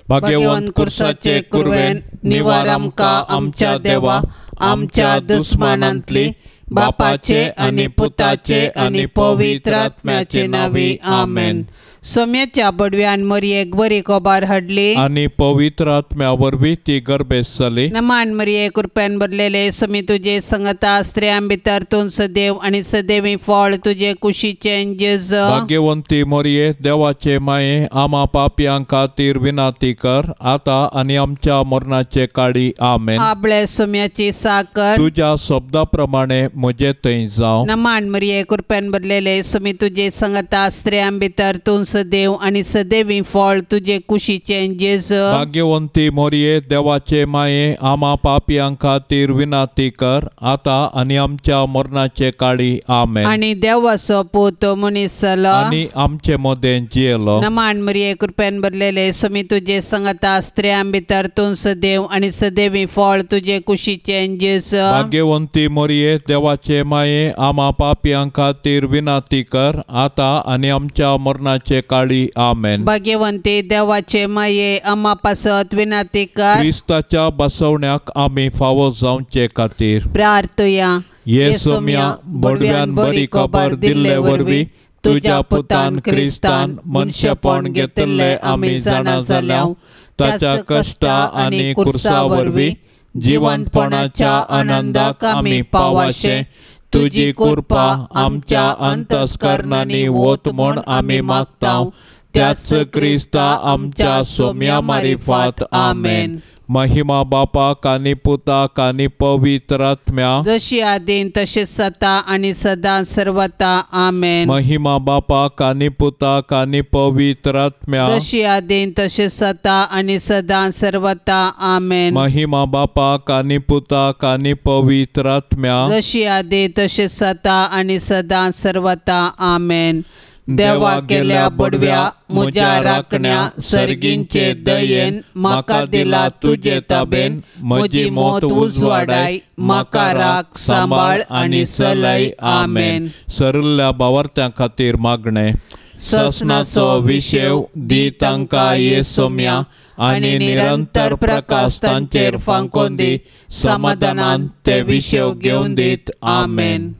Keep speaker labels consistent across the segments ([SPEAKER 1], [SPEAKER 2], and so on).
[SPEAKER 1] भाग्यवान कुर्साचे कुरवेन निवार आमकां आमच्या देवा आमच्या दुस्मानांतली बापाचे आणि पुताचे आणि पवित्र आत्म्याचे नावी आमेन। सोम्याच्या बडव्यान मरियेक बरी खबर हाडली
[SPEAKER 2] आणि पवित्र आत्म्या वरवीं ती गर्भेस जाली।
[SPEAKER 1] नमान मरिये कृपेन भरलेले सोमी तुझे संगता स्त्रियां भितर तूं सदैव आणि सदैवी फळ तुझे कुशीचे जेजू।
[SPEAKER 2] भाग्यवंती मरिये देवाचे माये आम्हा पापियां खातीर विनाती कर आता आणि आमच्या मरणाचे काळी आमेन।
[SPEAKER 1] आपले सोम्याची साकर
[SPEAKER 2] तुझ्या शब्दाप्रमाणे म्हजे थंय जावं।
[SPEAKER 1] नमान मरिये कृपेन भरलेले सोमी तुझे संगता स्त्रियां भितर तूं सदैव आणि सदैवी फळ तुझे कुशीचे जेजू।
[SPEAKER 2] भाग्यवंती मरिये देवाचे माये आम्हा पापियां खातीर विनाती कर आता आणि आमच्या मरणाचे काळी आमेन।
[SPEAKER 1] आणि देवाचो पूत मनीस जालो
[SPEAKER 2] आणि आमचे मदें जियेलो।
[SPEAKER 1] नमान मरिये कृपेन भरलेले सोमी तुझे संगता स्त्रियां भितर तूं सदैव आणि सदैवी फळ तुझे कुशीचे जेजू।
[SPEAKER 2] भाग्यवंती मरिये देवाचे माये आम्हा पापियां खातीर विनाती कर आता आणि आमच्या मरणाचे काळी आमेन।
[SPEAKER 1] भाग्यवंती देवाचे माये आम्हा पासत विनाती कर
[SPEAKER 2] ख्रिस्ताच्या बसवण्याक आम्ही फावो जावचे खातीर
[SPEAKER 1] प्रार्थया।
[SPEAKER 2] येसोम्या बडव्यान बरी खबर दिल्ले वरवीं तुझ्या पुतान क्रिस्तान मनशेपण घेतले आमी जाणा जाल्याव ताच्या कष्टा आणि कुर्सा वरवीं जिवंतपणाच्या आनंदाक आमी पावाशे तुझी कृपा आमच्या अंतस्करणांनी वोत म्हूण आमी मागताव त्याच क्रिस्ता आमच्या सोम्या मारिफात आमेन। महिमा बापाक आनी पुताक आनी पवित्र आत्म्या
[SPEAKER 1] जशी आदीन तशेंच जाता आणि सदां सर्वता आमेन।
[SPEAKER 2] महिमा बापाक आनी पुताक आनी पवित्र आत्म्या
[SPEAKER 1] जशी आदीन तशेंच जाता आणि सदां सर्वता आमेन।
[SPEAKER 2] महिमा बापाक आनी पुताक आनी पवित्र आत्म्या
[SPEAKER 1] जशी आदीन तशेंच जाता आणि सदां सर्वता आमेन। देवा गेल्या बडव्या म्हज्या राखण्या सर्गींचे दयेन म्हाका दिला तुजे ताबेन म्हजी मोत उजवाडाय म्हाका राख सांबाळ आणि चलय आमेन।
[SPEAKER 2] सरल्ल्या भावार्थ्यां खातीर मागणे
[SPEAKER 1] ससनाचो विशेव दी तांकां येसोम्या आणि निरंतर प्रकाश तांचेर फांकोन दी समाधानान ते विशेव घेवन दीत आमेन।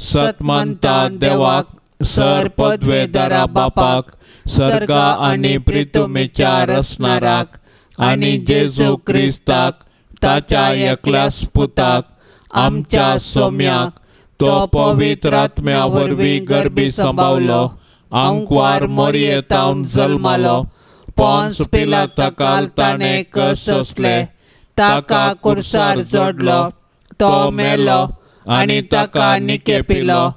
[SPEAKER 1] सतमंता देवाक सर पदवेदारा बापाक सर्गा आणि प्रितुमेच्या रसनाराक आणि जेजू क्रिस्ताक ताच्या एकल्याच पुताक आमच्या सोम्याक तो पवित्र आत्म्या वरवीं गर्भी सांबावलो अंकवार मरियेतावन जल्मालो पोंस पिलाताकाल ताणें कस सोंसले ताका कुर्सार जोडलो तो मेलो आणि ताका निके पिलो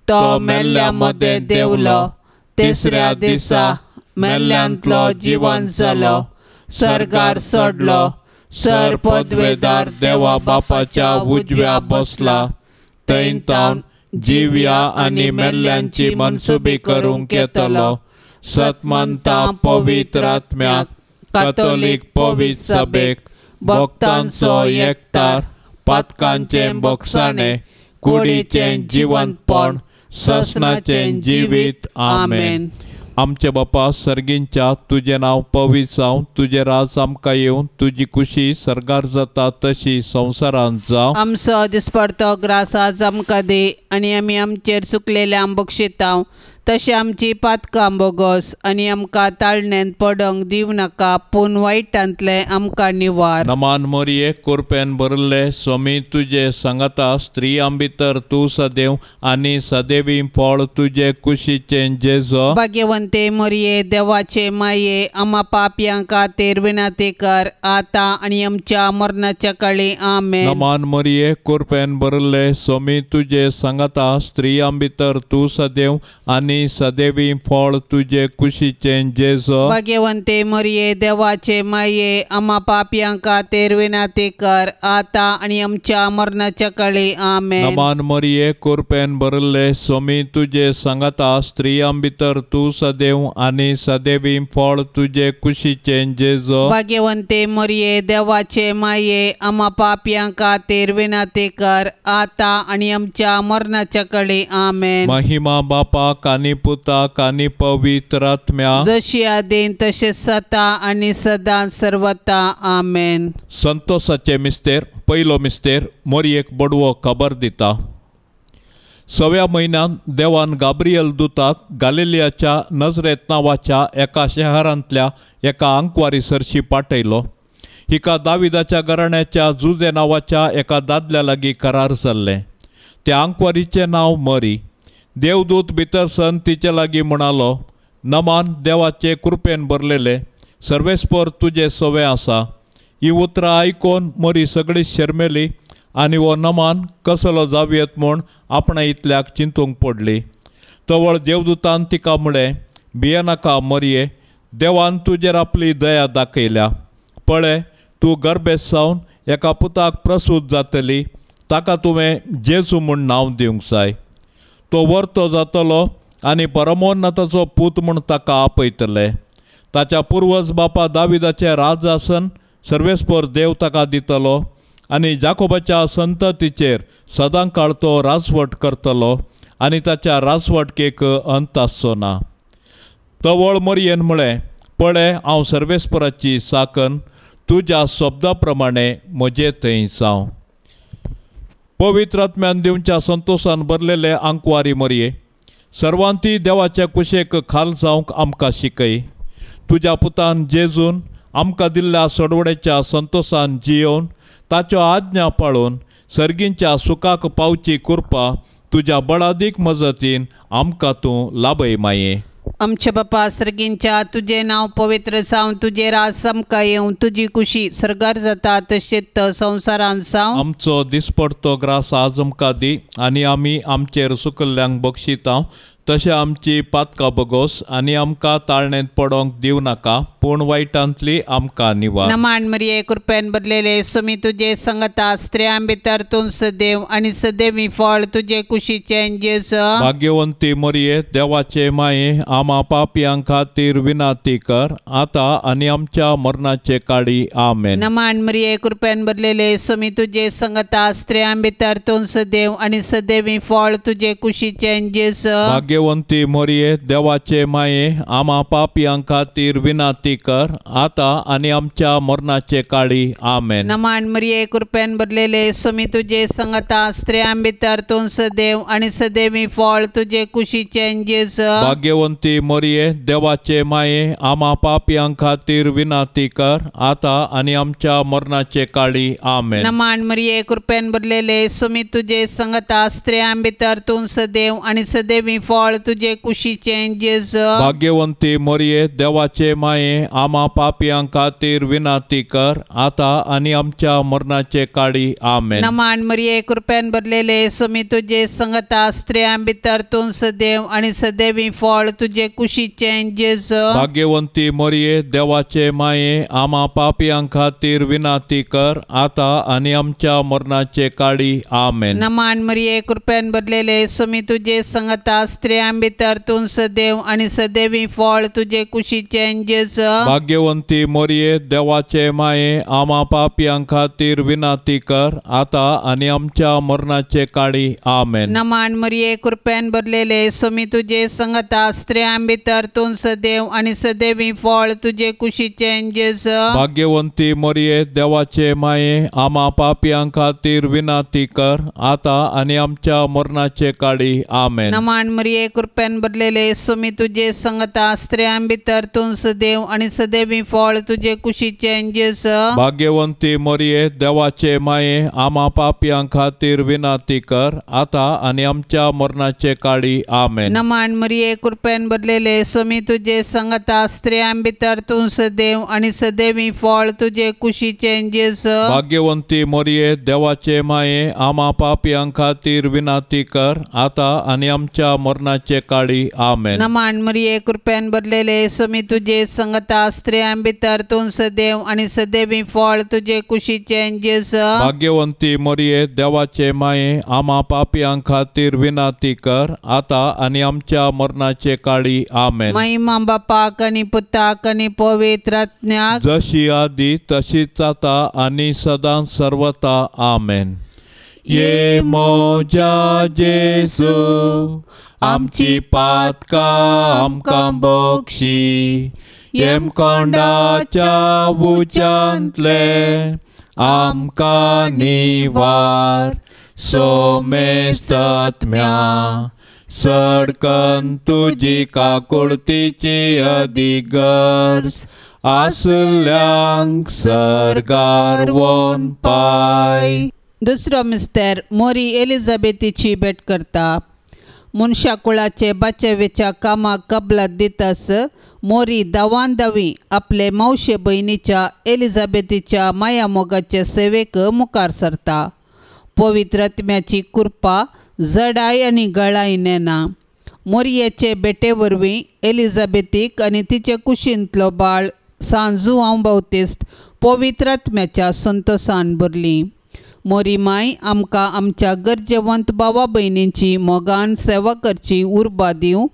[SPEAKER 1] तो मेल्ल्या मध्ये देवलो तिसऱ्या दिसा मेल्ल्यांतलो जिवंत जालो सर्गार सोडलो सर पदवेदार देवा बापाच्या उजव्या बसला थंय तावन जिव्या आणि मेल्ल्यांची मनसुबी करूंक येतलो। सतमंता पवित्र आत्म्याक कातोलीक पवित्र सभेक भक्तांचो एकठार पातकांचे बोगसाणे कुडीचे जिवंतपण ससनाचे जिवीत आमेन। आमचे बापा सर्गींच्या तुझे नाव पवित्र जावं तुझे राज आमकां येवं तुझी खुशी सर्गार जाता तशी संवसारांत जावं। आमचो दिसपडतो ग्रास आज आमकां दी आणि आमी आमचेर चुकलेल्या बक्षितांव तशें आमची पातकां बोगोस आणि आमकां ताळणेन पडोंक दिव नाका पूण वायटांतले आमकां निवार।
[SPEAKER 2] नमान मरिये कृपेन भरले स्वामी तुझे संगता स्त्रियां भितर तूं सदैव आनी सदैवी फळ तुझे कुशीचे जेजू।
[SPEAKER 1] भाग्यवंते मरिये देवाचे माये आम्हा पापयां खातीर विनाती कर आता आणि आमच्या मरणाच्या काळी आमेन।
[SPEAKER 2] नमान मरिये कृपेन भरले स्वामी तुझे संगता स्त्रियां भितर तूं सदैव आनी सदैवी फळ तुझे कुशीचे जेजू।
[SPEAKER 1] भाग्यवंते मरिये देवाचे माये आम्हा पापयां खातीर विनाती कर आता आणि आमच्या मरणाच्या काळी आमेन।
[SPEAKER 2] नमान मरिये कृपेन भरले स्वामी तुझे संगता स्त्रियां भितर तूं सदैव आनी सदैवी फळ तुझे कुशीचे जेजू।
[SPEAKER 1] भाग्यवंते मरिये देवाचे माये आम्हा पापयां खातीर विनाती कर आता आणि आमच्या मरणाच्या काळी आमेन।
[SPEAKER 2] महिमा बापाक आनी आनी पुताक आनी पवित्र आत्म्या
[SPEAKER 1] जशी आदीन तशेंच आता आनी सदां सर्वता आमेन.
[SPEAKER 2] संतोषाचे मिस्तेर पयलो मिस्तेर मोरयेक बडवो खबर दिता. 6व्या म्हयन्यात देवान गाब्रियल दुताक गालिलियाच्या नजरेत नांवाच्या एका शहरांतल्या एका आंकवारी सरशी पाठयलो. हिका दाविदाच्या घराण्याच्या जुजे नांवाच्या एका दादल्या लागीं करार जाल्ले. त्या आंकवारीचें नांव मरी. देवदूत भितर सन तिचे लागीं म्हणालो, नमान देवाचे कृपेन भरलेले, सर्वेस्पर तुजे सवे आसा. ही उतरां आयकून मरी सगळी शर्मेली आनी हो नमान कसलो जावयेत म्हूण आपणा इतल्याक चिंतूंक पडली. तवळ देवदूतान तिका म्हळें, भियेनाका मरये, देवान तुजेर आपली दया दाखयल्या. पळय, तूं गर्भेस जावन एका पुताक प्रसूत जातली. ताका तुवें जेजू म्हूण नांव दिवंक जाय. तो वर्तो जातलो आनी परमोन्नताचो पूत म्हूण ताका आपयतले. ताच्या पुर्वज बापा दाविदाचें राजासन सर्वेस्पर देव ताका दितलो आनी जाकोबाच्या संततीचेर सदां काळ तो राजवट करतलो आनी ताच्या राजवटकेक अंत आसचो ना. तवळ मरयेन म्हळें, पळय, हांव सर्वेस्पराची साकन, तुज्या शब्दा प्रमाणे म्हजे थंय जावं. पवित्र आत्म्यान दिवच्या संतोषान भरलेले आंकवारी मरये, सर्वांती देवाच्या कुशेक खाल जावंक आमकां शिकय. तुज्या पुतान जेजून आमकां दिल्ल्या सोडवड्याच्या संतोषान जियोवन ताच्यो आज्ञा पाळून सर्गींच्या सुखाक पावची कृपा तुज्या बळादीक मजतीन आमकां तूं लाभय माये.
[SPEAKER 1] आमचे बापा सर्गींच्या तुझे नाव पवित्र जावन तुझे राज समका येवं. तुझी कुशी सरगार जाता तशेंच संवसारांत जावं.
[SPEAKER 2] आमचो दिसपडतो ग्रास आज आमकां दी आनी आमी आमचेर सुकल्ल्यांक बक्षिता. तशें आमची पातकां बगोस आनी आमकां ताळणेंत पडोंक दिव नाका, पूण वायटांतली आमकां निवार.
[SPEAKER 1] नमान मरिये कृपेन भरलेले, सुमी तुजे संगता स्त्रियां भितर तूं सदैव आनी सदैवी फळ तुजे कुशीचें जेजू.
[SPEAKER 2] भाग्यवंती मरिये, देवाचे माये, आमा पापयां खातीर विनाती कर, आतां आनी आमच्या मरणाचे काळी आमेन.
[SPEAKER 1] नमान मरिये कृपेन भरलेले, सुमी तुजे संगता स्त्रियां भितर तूं सदैव आनी सदैवी फळ तुजे कुशीचें जेजू.
[SPEAKER 2] भाग्यवंती मरिये, देवाचे माये, आमा पापयां खातीर विनाती कर, आतां आनी आमच्या मरणाचे काळी आमेन.
[SPEAKER 1] नमान मरिये कृपेन भरलेले, सुमी तुजे संगता स्त्रियां भितर तूं सदैव आनी सदैवी फळ तुजे कुशीचें जेजू.
[SPEAKER 2] भाग्यवंती मरिये, देवाचे माये, आमा पापयां खातीर विनाती कर, आतां आनी आमच्या मरणाचे काळी आमेन.
[SPEAKER 1] नमान मरिये कृपेन भरलेले, सुमी तुजे संगता स्त्रियां भितर तूं सदैव आनी सदैवी फळ तुजे कुशीचें जेजू.
[SPEAKER 2] भाग्यवंती मरिये, देवाचे माये, आमा पापयां खातीर विनाती कर, आतां आनी आमच्या मरणाचे काळी आमेन.
[SPEAKER 1] नमान मरिये कृपेन भरलेले, सुमी तुजे संगता स्त्रियां भितर तूं सदैव आनी सदैवी फळ तुजे कुशीचें जेजू.
[SPEAKER 2] भाग्यवंती मरिये, देवाचे माये, आमा पापयां खातीर विनाती कर, आतां आनी आमच्या मरणाचे काळी आमेन.
[SPEAKER 1] नमान मरिये कृपेन भरलेले, सुमी तुजे संगता स्त्रियां भितर तूं सदैव आनी सदैवी फळ तुजे कुशीचें जेजू.
[SPEAKER 2] भाग्यवंती मरिये, देवाचे माये, आमा पापयां खातीर विनाती कर, आतां आनी आमच्या मरणाचे काळी आमेन.
[SPEAKER 1] नमान मरिये कृपेन भरलेले, सुमी तुजे संगता स्त्रियां भितर तूं सदैव आनी सदैवी फळ तुजे कुशीचें जेजू.
[SPEAKER 2] भाग्यवंती मरिये, देवाचे माये, आमा पापयां खातीर विनाती कर, आतां आनी आमच्या मरणाचे काळी आमेन.
[SPEAKER 1] नमान मरिये कृपेन भरलेले, सुमी तुजे संगता स्त्रियां भितर तूं सदैव आनी सदैवी फळ तुजे कुशीचें जेजू.
[SPEAKER 2] भाग्यवंती मरिये, देवाचे माये, आमा पापयां खातीर विनाती कर, आतां आनी आमच्या मरणाचे काळी आमेन.
[SPEAKER 1] नमान मरिये कृपेन भरलेले, सुमी तुजे संगता स्त्रियां भितर तूं सदैव आनी सदैवी फळ तुजे कुशीचें जेजू.
[SPEAKER 2] भाग्यवंती मरिये, देवाचे माये, आमा पापयां खातीर विनाती कर, आतां आनी आमच्या मरणाचे काळी आमेन.
[SPEAKER 1] नमान मरिये कृपेन भरलेले, सुमी तुजे संगता स्त्रियां भितर तूं सदैव आनी सदैवी फळ तुजे कुशीचें जेजू.
[SPEAKER 2] भाग्यवंती मरिये, देवाचे माये, आमा पापयां खातीर विनाती कर, आतां आनी आमच्या मरणाचे काळी आमेन.
[SPEAKER 1] महिमा बापाक आनी पुताक आनी पवित्र आत्म्याक,
[SPEAKER 2] जशी आदी तशीच आता आनी सदां सर्वता आमेन. ये मोजा जेसू आमची पातका आमकां बोक्षी येम कोंडाच्या उच्यांतले आमकां निवार सोमे सत्म्या सडकन तुजी काकुळतीची अधिगर्स आसल्यांक सर्गार वोन पाय.
[SPEAKER 1] दुसरो मिस्तेर मोरी एलिझाबेथीची भेट करता. मनशाकुळाचे बाचेवेच्या कामाक कबलात दितास मोरी दावी आपले मावशे भयणीच्या एलिझाबेथीच्या माया मोगाचे सेवेक मुखार सरता. पवित्र आत्म्याची कृपा जडाय आनी गळाय नेना. मोरयेचे बेटे वरवीं एलिझाबेथीक आनी तिचे कुशींतलो बाळ सांजू हांव बावतिस्त पवित्र आत्म्याच्या संतोषान भरली. मोरी माय आमकां आमच्या गरजेवंत भावा भयणींची मोगान सेवा करची उर्बा दिवं.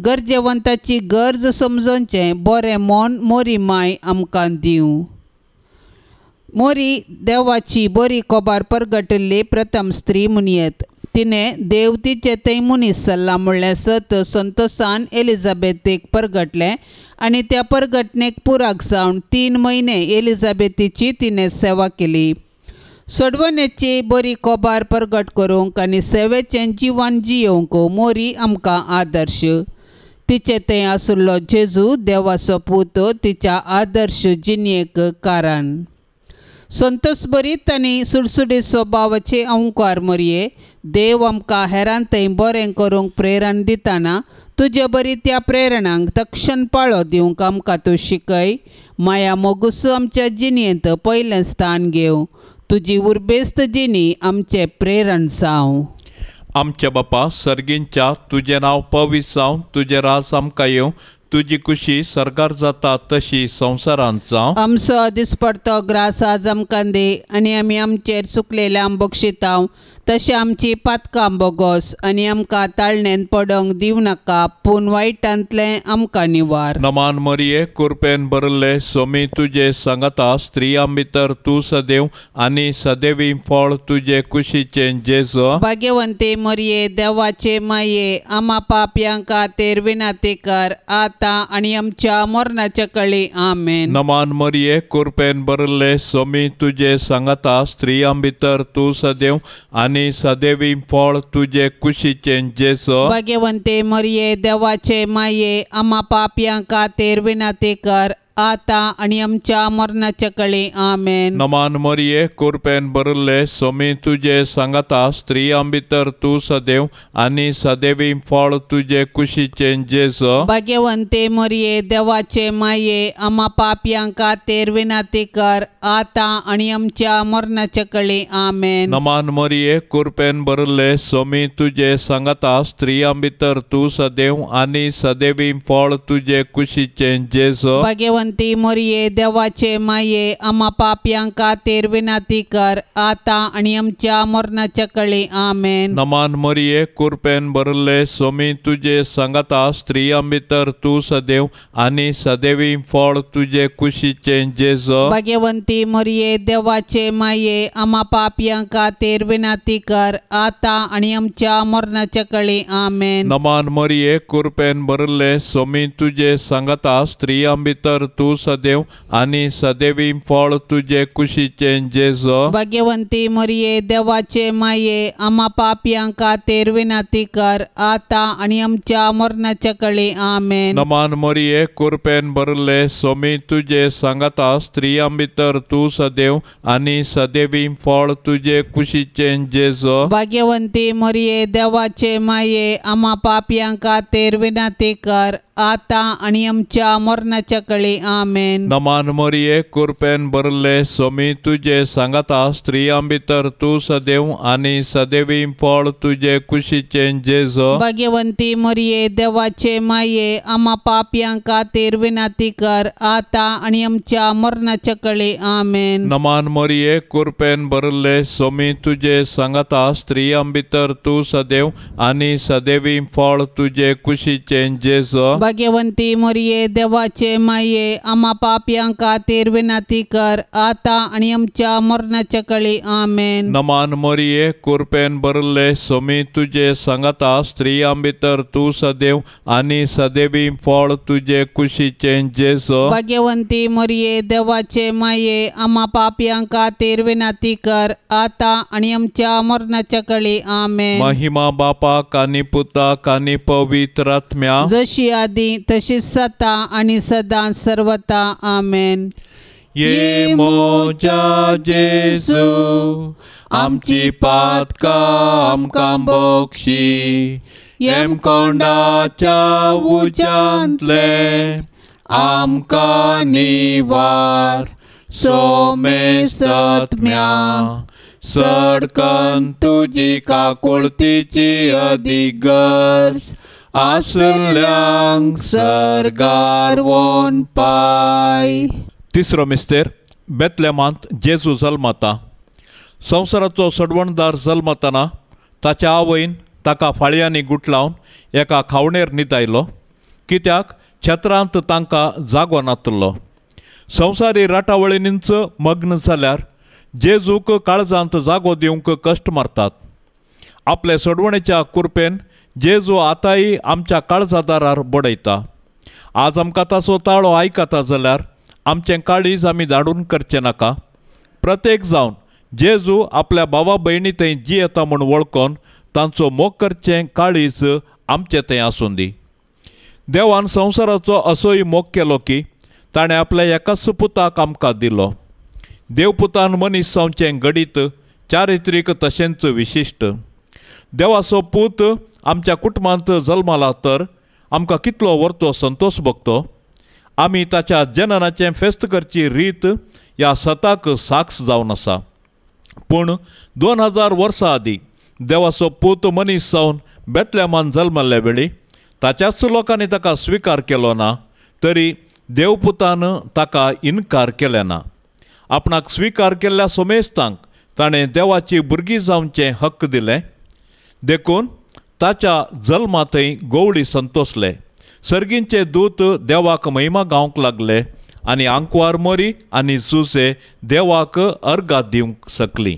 [SPEAKER 1] गरजेवंताची गरज समजोवचें बरें मन मोरी माय आमकां दिवं. मोरी देवाची बरी कोबार परगटल्ली प्रथम स्त्री म्हणयेत. तिणें देव तिचे थंय मनीस सल्ला म्हणलें सत संतोषान एलिझाबेथीक परगटलें आनी त्या परगटणेक पुराक जावन 3 म्हयने एलिझाबेथीची तिणें सेवा केली. सोडवणेची बरी कोबार परगट करूंक आनी सेवेचें जिवन जियोवंक मोरी आमकां आदर्श. तिचे थंय आसुल्लो जेजू देवाचो पूत तिच्या आदर्श जिणेक कारण. संतोष भरीत आनी सुडसुडीत स्वभावाचे अहंकार मोरये देव आमकां हेरां थंय बरें करूंक प्रेरण दितना तुजे बरी त्या प्रेरणांक तक्षण पाळो दिवंक आमकां तूं शिकय. माया मोगूस आमच्या जिणेंत पयलें स्थान घेव. तुजी उर्बेस्त जिणी आमचे प्रेरण जावं.
[SPEAKER 2] आमच्या बापा सर्गींच्या तुजें नांव पवित्र जावं. तुजें राज आमकां येवं. तुजी खुशी सरकार जाता तशी संवसारांत जावं.
[SPEAKER 1] आमचो दिसपडतो ग्रास आज आमकां दे आनी आमी आमचेर चुकलेल्या बक्षितांव तशें आमची पातकां बोगोस आनी आमकां ताळणेन पडोंक दिवं नाका पूण वायटांतलें आमकां निवार.
[SPEAKER 2] नमान मरिये कृपेन भरले सोमी तुजे सांगता स्त्रियां भितर तूं सदैव आनी सदैवी फळ तुजे कुशीचें जेजो.
[SPEAKER 1] भाग्यवंते मरिये देवाचे माये आमा पापयांक खातीर विनाती कर आतां आनी आमच्या मरणाच्या कळी आमेन.
[SPEAKER 2] नमान मरिये कृपेन भरले सोमी तुजे सांगता स्त्रियां भितर तूं सदैव आनी सदैवी फळ तुजे कुशीचें जेजो.
[SPEAKER 1] भाग्यवंते मरिये देवाचे माये आमा पापयांक खातीर विनाती कर आतां आनी आमच्या मरणाच्या कळी आमेन.
[SPEAKER 2] नमान मरिये कृपेन भरले सोमी तुजे सांगता स्त्रियां भितर तूं सदैव आनी सदैवी फळ तुजे कुशीचें जेजो.
[SPEAKER 1] भाग्यवंते मरिये देवाचे माये आमा पापयांक खातीर विनाती कर आतां आनी आमच्या मरणाच्या कळी आमेन.
[SPEAKER 2] नमान मरिये कृपेन भरले सोमी तुजे सांगता स्त्रियां भितर तूं सदैव आनी सदैवी फळ तुजे कुशीचें जेजो.
[SPEAKER 1] भाग्यवंती मरिये देवाचे माये आमा पापयांक खातीर विनाती कर आतां आनी आमच्या मरणाच्या कळी आमेन.
[SPEAKER 2] नमान मरिये कृपेन भरले सोमी तुजे सांगता स्त्रियां भितर तूं सदैव आनी सदैवी फळ तुजे कुशीचें जेजो.
[SPEAKER 1] भाग्यवंती मरिये देवाचे माये आमा पापयांक खातीर विनाती कर आतां आनी आमच्या मरणाच्या कळी आमेन.
[SPEAKER 2] नमान मरिये कृपेन भरले सोमी तुजे सांगता स्त्रियां भितर तूं सदैव आनी सदैवी फळ तुजे कुशीचें जेजो.
[SPEAKER 1] भाग्यवंती मरिये देवाचे माये आमा पापयांक खातीर विनाती कर आतां आनी आमच्या मरणाच्या कळी आमेन.
[SPEAKER 2] नमान मरिये कृपेन भरले सोमी तुजे सांगता स्त्रियां भितर तूं सदैव आनी सदैवी फळ तुजे कुशीचें जेजो.
[SPEAKER 1] भाग्यवंती मरिये देवाचे माये आमा पापयांक खातीर विनाती कर आतां आनी आमच्या मरणाच्या कळी आमेन.
[SPEAKER 2] नमान मरिये कृपेन भरले सोमी तुजे सांगता स्त्रियां भितर तूं सदैव आनी सदैवी फळ तुजे कुशीचें जेजो.
[SPEAKER 1] भाग्यवंती मरिये देवाचे माये आमा पापयांक खातीर विनाती कर आतां आनी आमच्या मरणाच्या कळी आमेन.
[SPEAKER 2] नमान मरिये कृपेन भरले सोमी तुजे सांगता स्त्रियां भितर तूं सदैव आनी सदैवी फळ तुजे कुशीचें जेजो.
[SPEAKER 1] भाग्यवंती मरिये देवाचे माये आम्हा पापियां खातीर विनंती कर आता आणि आमच्या मरणाच्या काळी आमेन.
[SPEAKER 2] नमान मरिये कृपेन भरले सोमी तुझे सांगता स्त्रियां भितर तू सदैव आणि सदैवी फळ तुझे कुशीचे जेसो.
[SPEAKER 1] भाग्यवंती मरिये देवाचे माये आम्हा पापियां खातीर विनंती कर आता आणि आमच्या मरणाच्या काळी आमेन.
[SPEAKER 2] महिमा बापाक आणि पुताक आणि पवित्र आत्म्या
[SPEAKER 1] जशी आधी तशीच सता आणि सदा सर्वता आमेन.
[SPEAKER 2] ये मोजा जेसू आमची पातका आमकां बक्षी एम कोंडाच्या उजांतले आमकां निवार सोमे सत्म्या सडकन तुजी काकुळतीची अधिगर्स आसल्यांक सरगार वोन पाय. तिसरो मिस्तेर बेतलेमांत जेजू जल्मता. संवसाराचो सडवणदार जल्मतना ताच्या आवयन ताका फाळयांनी गुटलावन एका खावणेर न्हिदायलो, कित्याक छत्रांत तांकां जागो नासलो. संवसारी राटावळींनीच मग्न जाल्यार जेजूक काळजांत जागो दिवंक कश्ट मारतात. आपले सडवणेच्या कृपेन जेजू आतांय आमच्या काळजादारार बडयता. आज आमकां ताचो ताळो आयकता जाल्यार आमचें काळीज आमी धाडून करचें नाका. प्रत्येक जावन जेजू आपल्या भावा भयणी थंय जी येता म्हूण वळखोन तांचो मोग करचें काळीज आमचें थंय आसूं दी. देवान संवसाराचो असोय मोग केलो की ताणें आपल्या एकाच पुताक आमकां दिलो. देवपुतान मनीस जावचें घडीत चारित्रीक तशेंच विशिश्ट. देवाचो पूत आमच्या कुटुंबांत जल्मला तर आमकां कितलो व्हरतो संतोश भोगतो. आमी ताच्या जननाचें फेस्त करची रीत ह्या सताक साक्ष जावन आसा. पूण 2000 वर्सां आदीं देवाचो पूत मनीस जावन बेतलेमांत जल्मल्ले वेळी ताच्याच लोकांनी ताका स्विकार केलो ना, तरी देवपुतान ताका इन्कार केले ना. आपणाक स्विकार केल्ल्या सोमेस्तांक ताणें देवाची भुरगीं जावचें हक्क दिलें. देखून ताच्या जल्मांतय गवळी संतोसले. सर्गींचे दूत देवाक महिमा गावंक लागले आनी आंकवार मोरी आनी जुसे देवाक अर्घां दिवंक सकलीं.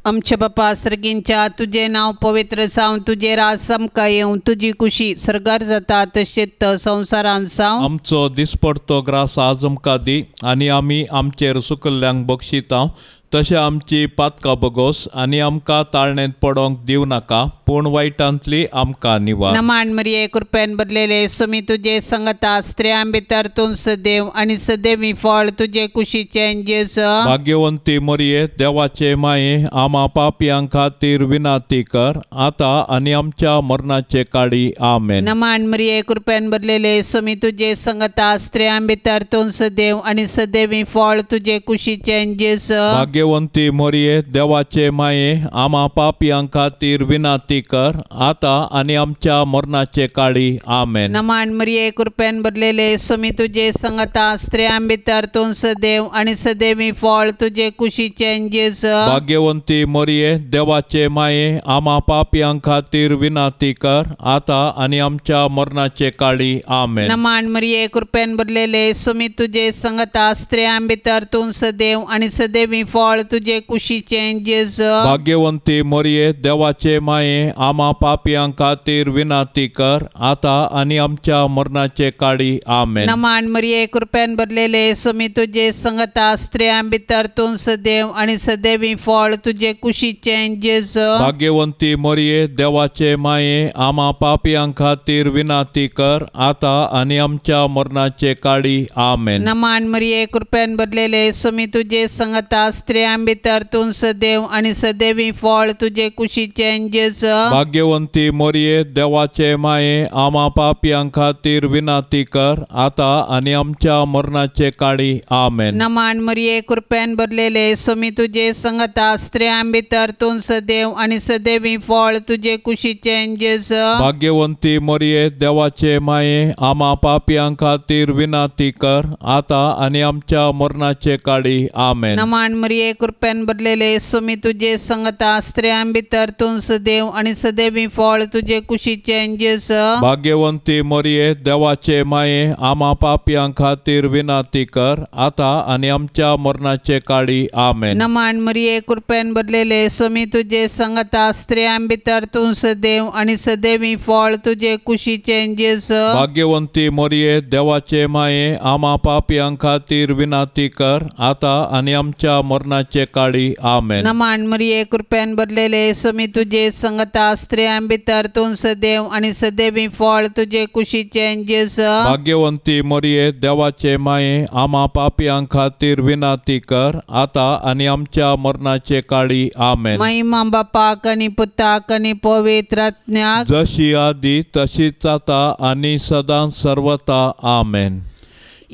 [SPEAKER 1] आमच्या बापा सर्गींच्या तुझे नाव पवित्र जावन तुझे राज समका येवन तुझी कुशी सरगार जाता तशेंच संवसारांत जावं.
[SPEAKER 2] आमचो दिसपडतो ग्रास आज आमकां दी आनी आमी आमचेर सुकल्ल्यांक बक्षिता तशें आमची पातकां बगोस आनी आमकां ताळणेंत पडोंक दिव नाका पूण वायटांतली आमकां निवार.
[SPEAKER 1] नमान मरिये कृपेन भरलेले सोमी तुझे संगता स्त्रियां भितर तूं सदैव आनी सदैवी फळ तुझे कुशीचें जेजू.
[SPEAKER 2] भाग्यवंती मरिये देवाचे माये आम्हा पापियां खातीर विनंती कर आता आनी आमच्या मरणाचे काळी आमेन.
[SPEAKER 1] नमान मरिये कृपेन भरलेले सोमी तुझे संगता स्त्रियां भितर तूं सदैव आनी सदैवी फळ तुझे कुशीचें जेजू.
[SPEAKER 2] भाग्यवंती मरिये देवाचे माये आम्हा पापियां खातीर विनंती कर आता आणि आमच्या मरणाचे काळी आमेन.
[SPEAKER 1] नमान मरिये कृपेन भरलेले सोमी तुझे संगता स्त्रियां भितर तूं सदैव आनी सदैवी फळ तुझे कुशीचें जेजू.
[SPEAKER 2] भाग्यवंती मरिये देवाचे माये आम्हा पापियां खातीर विनंती कर आता आणि आमच्या मरणाचे काळी आमेन.
[SPEAKER 1] नमान मरिये कृपेन भरलेले सोमी तुझे संगता स्त्रियां भितर तूं सदैव आनी सदैवी फळ तुझे कुशीचें जेजू.
[SPEAKER 2] भाग्यवंती मरिये देवाचे माये आम्हा पापियां खातीर विनंती कर आता आणि आमच्या मरणाचे काळी आमेन.
[SPEAKER 1] नमान मरिये कृपेन भरलेले सोमी तुझे संगता स्त्रियां भितर तूं सदैव आनी सदैवी फळ तुझे कुशीचें जेजू.
[SPEAKER 2] भाग्यवंती मरिये देवाचे माये आम्हा पापियां खातीर विनंती कर आता आणि आमच्या मरणाचे काळी आमेन.
[SPEAKER 1] नमान मरिये कृपेन भरलेले सोमी तुझे संगता स्त्रियां भितर तूं सदैव आनी सदैवी फळ तुझे कुशीचें जेजू.
[SPEAKER 2] भाग्यवंती मरिये देवाचे माये आम्हा पापियां खातीर विनंती कर आता आणि आमच्या मरणाचे काळी आमेन.
[SPEAKER 1] नमान मरिये कृपेन भरलेले सोमी तुझे संगता स्त्रियां भितर तूं सदैव आनी सदैवी फळ तुझे कुशीचें जेजू.
[SPEAKER 2] भाग्यवंती मरिये देवाचे माये आम्हा पापियां खातीर विनंती कर आता आणि आमच्या मरणाचे काळी आमेन.
[SPEAKER 1] नमान मरिये मरिये कृपेन भरलेले सुमी तुझे संगता स्त्रियां भितर तूं सदैव आणि सदैवी फळ तुझे कुशीचे जेस
[SPEAKER 2] भाग्यवंती मरिये देवाचे माये आम्हा पापियां खातीर विनंती कर आता आणि आमच्या मरणाचे काळी आमेन.
[SPEAKER 1] नमान मरिये कृपेन भरलेले सुमी तुझे संगता स्त्रियां भितर तूं सदैव आणि सदैवी फळ तुझे कुशीचे जेस
[SPEAKER 2] भाग्यवंती मरिये देवाचे माये आम्हा पापियां खातीर विनंती कर आता आणि आमच्या मरणाचे काळी आमेन.
[SPEAKER 1] नमान मरिये कृपेन भरलेले सुमी तुझे संगता स्त्रियां भितर तूं सदैव आणि सदैवी फळ तुझे कुशीचे जेस
[SPEAKER 2] भाग्यवंती मरिये देवाचे माये आम्हा पापियां खातीर विनंती कर आता आणि आमच्या मरणाचे काळी आमेन.
[SPEAKER 1] महिमा बापाक आणि पुताक आणि पवित्र आत्म्याक
[SPEAKER 2] जशी आदी तशीच आता आणि सदां सर्वता आमेन.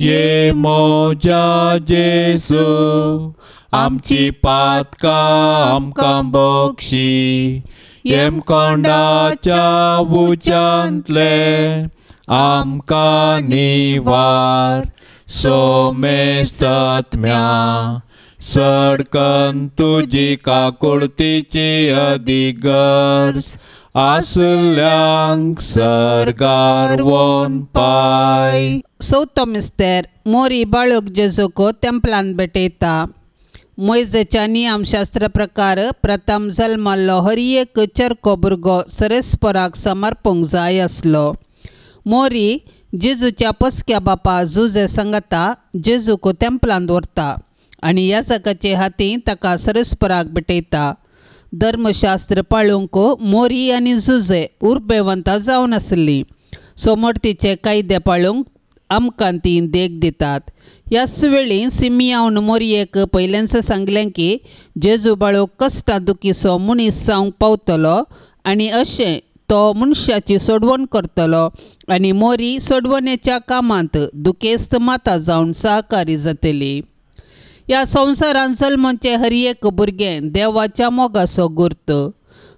[SPEAKER 2] ये मोजा जेसू आमची पातका आमकां बोक्षी येम कोंडाच्या उच्यांतले आमकां निवार सोमे सत्म्या सडकन तुजी काकुळतीची अधिगर्स आसल्यांक सरगार वोन पाय.
[SPEAKER 1] चवथो मिस्तेर मोरी बाळूक जेजूको तेंपलान भेटयता. मोइजेच्या नियमशास्त्र प्रकार प्रथम जल्माल्लो हर एक चरको भुरगो सरेस्पराक समर्पूंक जाय आसलो. मोरी जेजूच्या पसक्या बापा जुजे सांगता जेजूको तेंपलांत व्हरता आनी याजकाचे हातीं ताका सरेस्पराक भेटयता. धर्मशास्त्र पाळूंक मोरी आनी जुजे उर्बेवंतां जावन आसलीं. सोमोर्तीचे कायदे पाळूंक आमकां ती देख दितात. ह्याच वेळी सिमियावन मोरयेक पयलेंच सांगलें की जेजू बाळो कश्टां दुखीचो मनीस जावंक पावतलो आनी अशें तो मनशाची सोडवण करतलो आनी मोरी सोडवणेच्या कामांत दुखेस्त माता जावन सहकारी जातली. ह्या संवसारांत जल्माचें हर एक भुरगें देवाच्या मोगाचो गुर्त.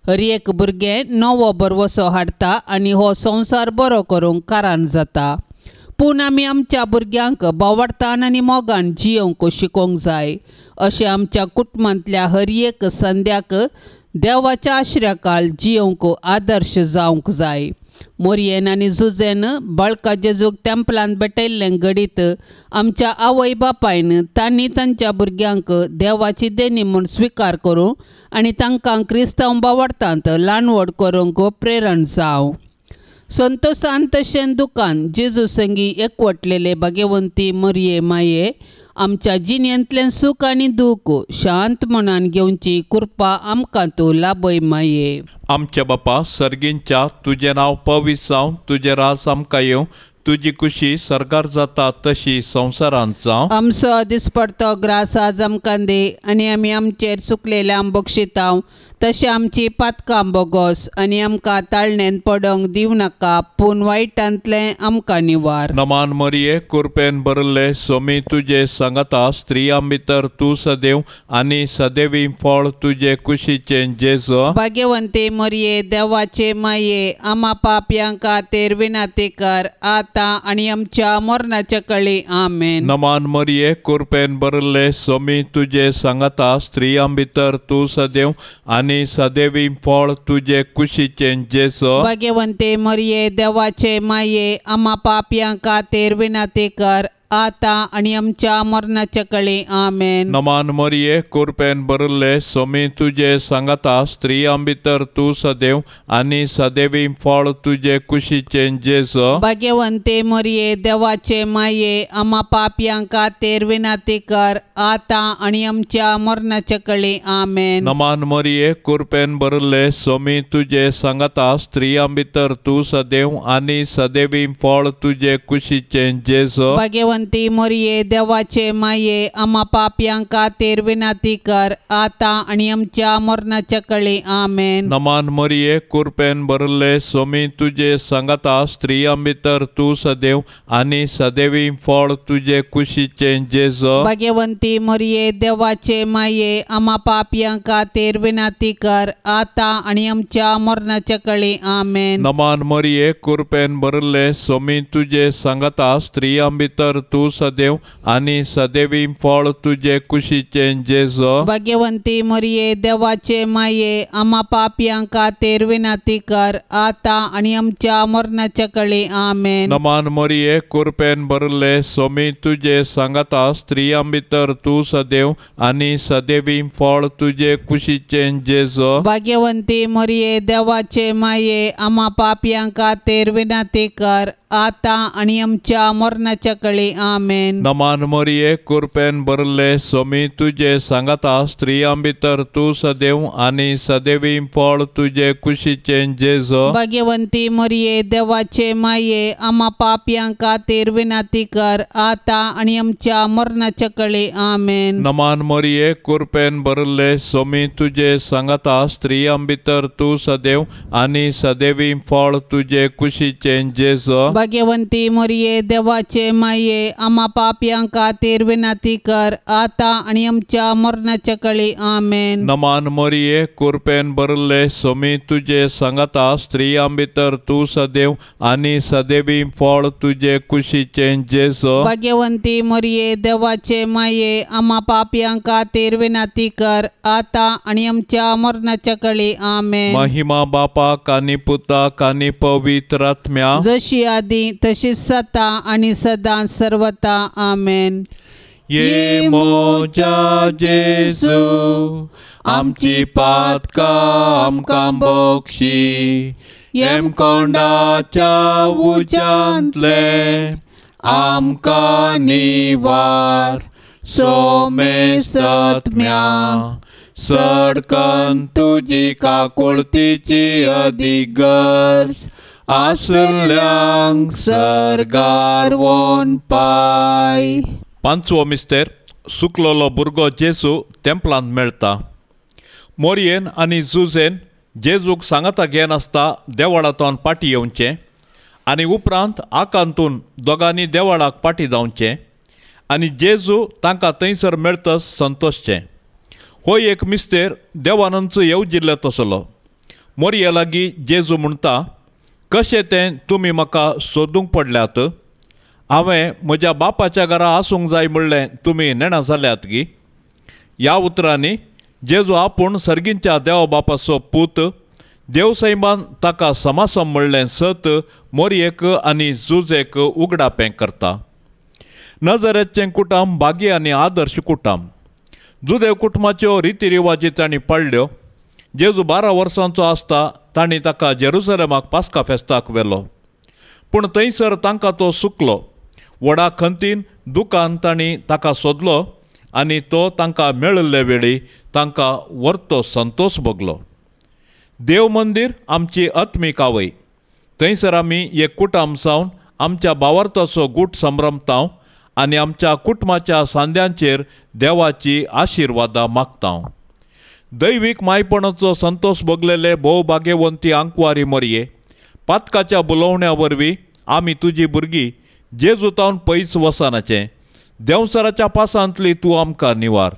[SPEAKER 1] हर एक भुरगें नवो बरवसो हाडटा आनी हो संवसार बरो करूंक कारण जाता. पूण आमी आमच्या भुरग्यांक बोवाळतान आनी मोगान जियोंक शिकोवंक जाय. अशें आमच्या कुटुंबांतल्या हर एक संद्याक देवाच्या आश्र्याखाल जियोंक आदर्श जावंक जाय. मोरयेन आनी जुजेन बाळका जेजूक तेंपलांत भेटयल्लें घडीत आमच्या आवय बापायन तांणी तांच्या भुरग्यांक देवाची देणी म्हूण स्विकार करूं आनी तांकां क्रिस्तांव बोवाळतांत ल्हानवड करूंक प्रेरण जावं. संतोशान तशें दुखान जेजू संगी एकवटलेले भाग्यवंती मरिये माये आमच्या जिणेंतलें सूख आनी दूख शांत मनान घेवची कृपा आमकां तूं लाभय माये.
[SPEAKER 2] आमच्या बापा सर्गींच्या तुजें नांव पवित्र जावं तुजें राज आमकां येवं तुजी कुशी सरकार जाता तशी संवसारांत जावं.
[SPEAKER 1] आमचो दिसपडतो ग्रास आज आमकां दे आनी आमी आमचेर चुकलेल्या बक्षितांव तशें आमची पातकां बोगोस आनी आमकां ताळणेन पडोंक दिवं नाका पूण वायटांतलें आमकां निवार.
[SPEAKER 2] नमान मरिये कृपेन भरले सोमी तुजे सांगता स्त्रियां भितर तूं सदैव आनी सदैवी फळ तुजे कुशीचें जेजू.
[SPEAKER 1] भाग्यवंती मरिये देवाचे माये आम्हा पापयां खातीर विनंती कर आता आनी आमच्या मरणाच्या काळी आमेन.
[SPEAKER 2] नमान मरिये कृपेन भरले सोमी तुजे सांगता स्त्रियां भितर तूं सदैव आनी सदैवी फळ तुजे कुशीचें जेजू.
[SPEAKER 1] भाग्यवंती मरिये देवाचे माये आम्हा पापयां खातीर विनंती कर आता आनी आमच्या मरणाच्या काळी आमेन.
[SPEAKER 2] नमान मरिये कृपेन भरले सोमी तुजे सांगता स्त्रियां भितर तूं सदैव आनी सदैवी फळ तुजे कुशीचें जेजू.
[SPEAKER 1] भाग्यवंती मरिये देवाचे माये आम्हा पापयां खातीर विनंती कर आता आनी आमच्या मरणाच्या काळी आमेन.
[SPEAKER 2] नमान मरिये कृपेन भरले सोमी तुजे सांगता स्त्रियां भितर तूं सदैव आनी सदैवी फळ तुजे कुशीचें जेजू.
[SPEAKER 1] भाग्यवंती मरिये देवाचे माये आम्हा पापयां खातीर विनंती कर आता आनी आमच्या मरणाच्या काळी आमेन.
[SPEAKER 2] नमान मरिये कृपेन भरले सोमी तुजे सांगता स्त्रियां भितर तूं सदैव आनी सदैवी फळ तुजे कुशीचें जेजू.
[SPEAKER 1] भाग्यवंती मरिये देवाचे माये आम्हा पापयां खातीर विनंती कर आता आनी आमच्या मरणाच्या काळी आमेन.
[SPEAKER 2] नमान मरिये कृपेन भरले सोमी तुजे सांगता स्त्रियां भितर तू सदैव आणि सदैवी फळ तुझे कुशीचे जेजो.
[SPEAKER 1] भाग्यवंती मरिये देवाचे माये आम्हा पापियांक खातीर विनंती कर आता आणि आमच्या मरणाच्या काळी आमेन.
[SPEAKER 2] नमान मरिये कृपेन भरले सोमी तुझे सांगता स्त्रियां भितर तू सदैव आणि सदैवी फळ तुझे कुशीचे जेजो.
[SPEAKER 1] भाग्यवंती मरिये देवाचे माये आम्हा पापियांक खातीर विनंती कर आता आणि आमच्या मरणाच्या काळी आमेन.
[SPEAKER 2] नमान मरिये कृपेन भरले सोमी तुझे सांगता स्त्रियां भितर तू सदैव आणि सदैवी फळ तुझे कुशीचे जेजो.
[SPEAKER 1] भाग्यवंती मरिये देवाचे माये आम्हा पापियांक खातीर विनंती कर आता आणि आमच्या मरणाच्या काळी आमेन.
[SPEAKER 2] नमान मरिये कृपेन भरले सोमी तुझे सांगता स्त्रियां भितर तू सदैव आणि सदैवी फळ तुझे कुशीचे जेजो.
[SPEAKER 1] भाग्यवंती मरिये देवाचे माये आम्हा पापियांक खातीर विनंती कर आता आणि आमच्या मरणाच्या काळी आमेन.
[SPEAKER 2] नमान मरिये कृपेन भरले सोमी तुझे सांगता स्त्रियां भितर तू सदैव आणि सदैवी फळ तुझे कुशीचे जेजो.
[SPEAKER 1] भाग्यवंती मरिये देवाचे माये आम्हा पापियांक खातीर विनंती कर आता आणि आमच्या मरणाच्या काळी आमेन.
[SPEAKER 2] महिमा बापाक आणि पुताक आणि पवित्र आत्म्या
[SPEAKER 1] जशी आधी तशीच सता आणि सदा सर्वता आमेन.
[SPEAKER 2] ये मोजा जेजू आमची पातका आमकां बक्षी एम कोंडाच्या उज्यांतले आमकां निवार सोमे सत्म्या सडकन तुजी काकुळतीची अधिगर्स आसल्यांक सरगार वोन पाय. पांचवो मिस्तेर सुकलोलो भुरगो जेजू तेंपलांत मेळटा. मोरयेन आनी जुजेन जेजूक सांगता घेन आसता देवळांतून पाटी येवचें आनी उपरांत आकांतून दोगांनी देवळाक पाटी जावचें आनी जेजू तांकां थंयसर मेळटस संतोशचें. हो एक मिस्तेर देवानंच येवजिल्लो तसलो. मोरये लागीं जेजू म्हणटा, कशें तें तुमी म्हाका सोदूंक पडल्यात. हांवें म्हज्या बापाच्या घरा आसूंक जाय म्हणलें तुमी नेणा जाल्यात गी. ह्या उतरांनी जेजू आपूण सर्गींच्या देवा बापाचो पूत देवसैमान ताका समासम म्हणलें सत मोरयेक आनी जुजेक उगडापें करता. नजरेचें कुटुंब भाग्य आनी आदर्श कुटुंब. जुदेव कुटुंबाच्यो रितीरिवाजी तांणी पाळल्यो. जेजू 12 वर्सांचो आसता तांणी ताका जेरुसलेमाक पास्का फेस्ताक व्हेलो. पूण थंयसर तांकां तो सुकलो. व्हडा खंतीन दुकान तांणी ताका सोदलो आनी तो तांकां मेळिल्ले वेळी तांकां व्हरतो संतोश भोगलो. देव मंदीर आमची आत्मीक आवय. थंयसर आमी एक कुटुंब जावन आमच्या भावार्थाचो गूट संभ्रमतांव आनी आमच्या कुटुंबाच्या सांद्यांचेर देवाची आशिर्वादां मागतांव. दैवीक मायपणाचो संतोश भोगलेले भोव भाग्यवंती आंकवारी मोरये, पातकाच्या बुलोवण्या वरवीं आमी तुजी भुरगीं जेजूतावन पयस वचनाचें. देंवसराच्या पासांतली तूं आमकां निवार.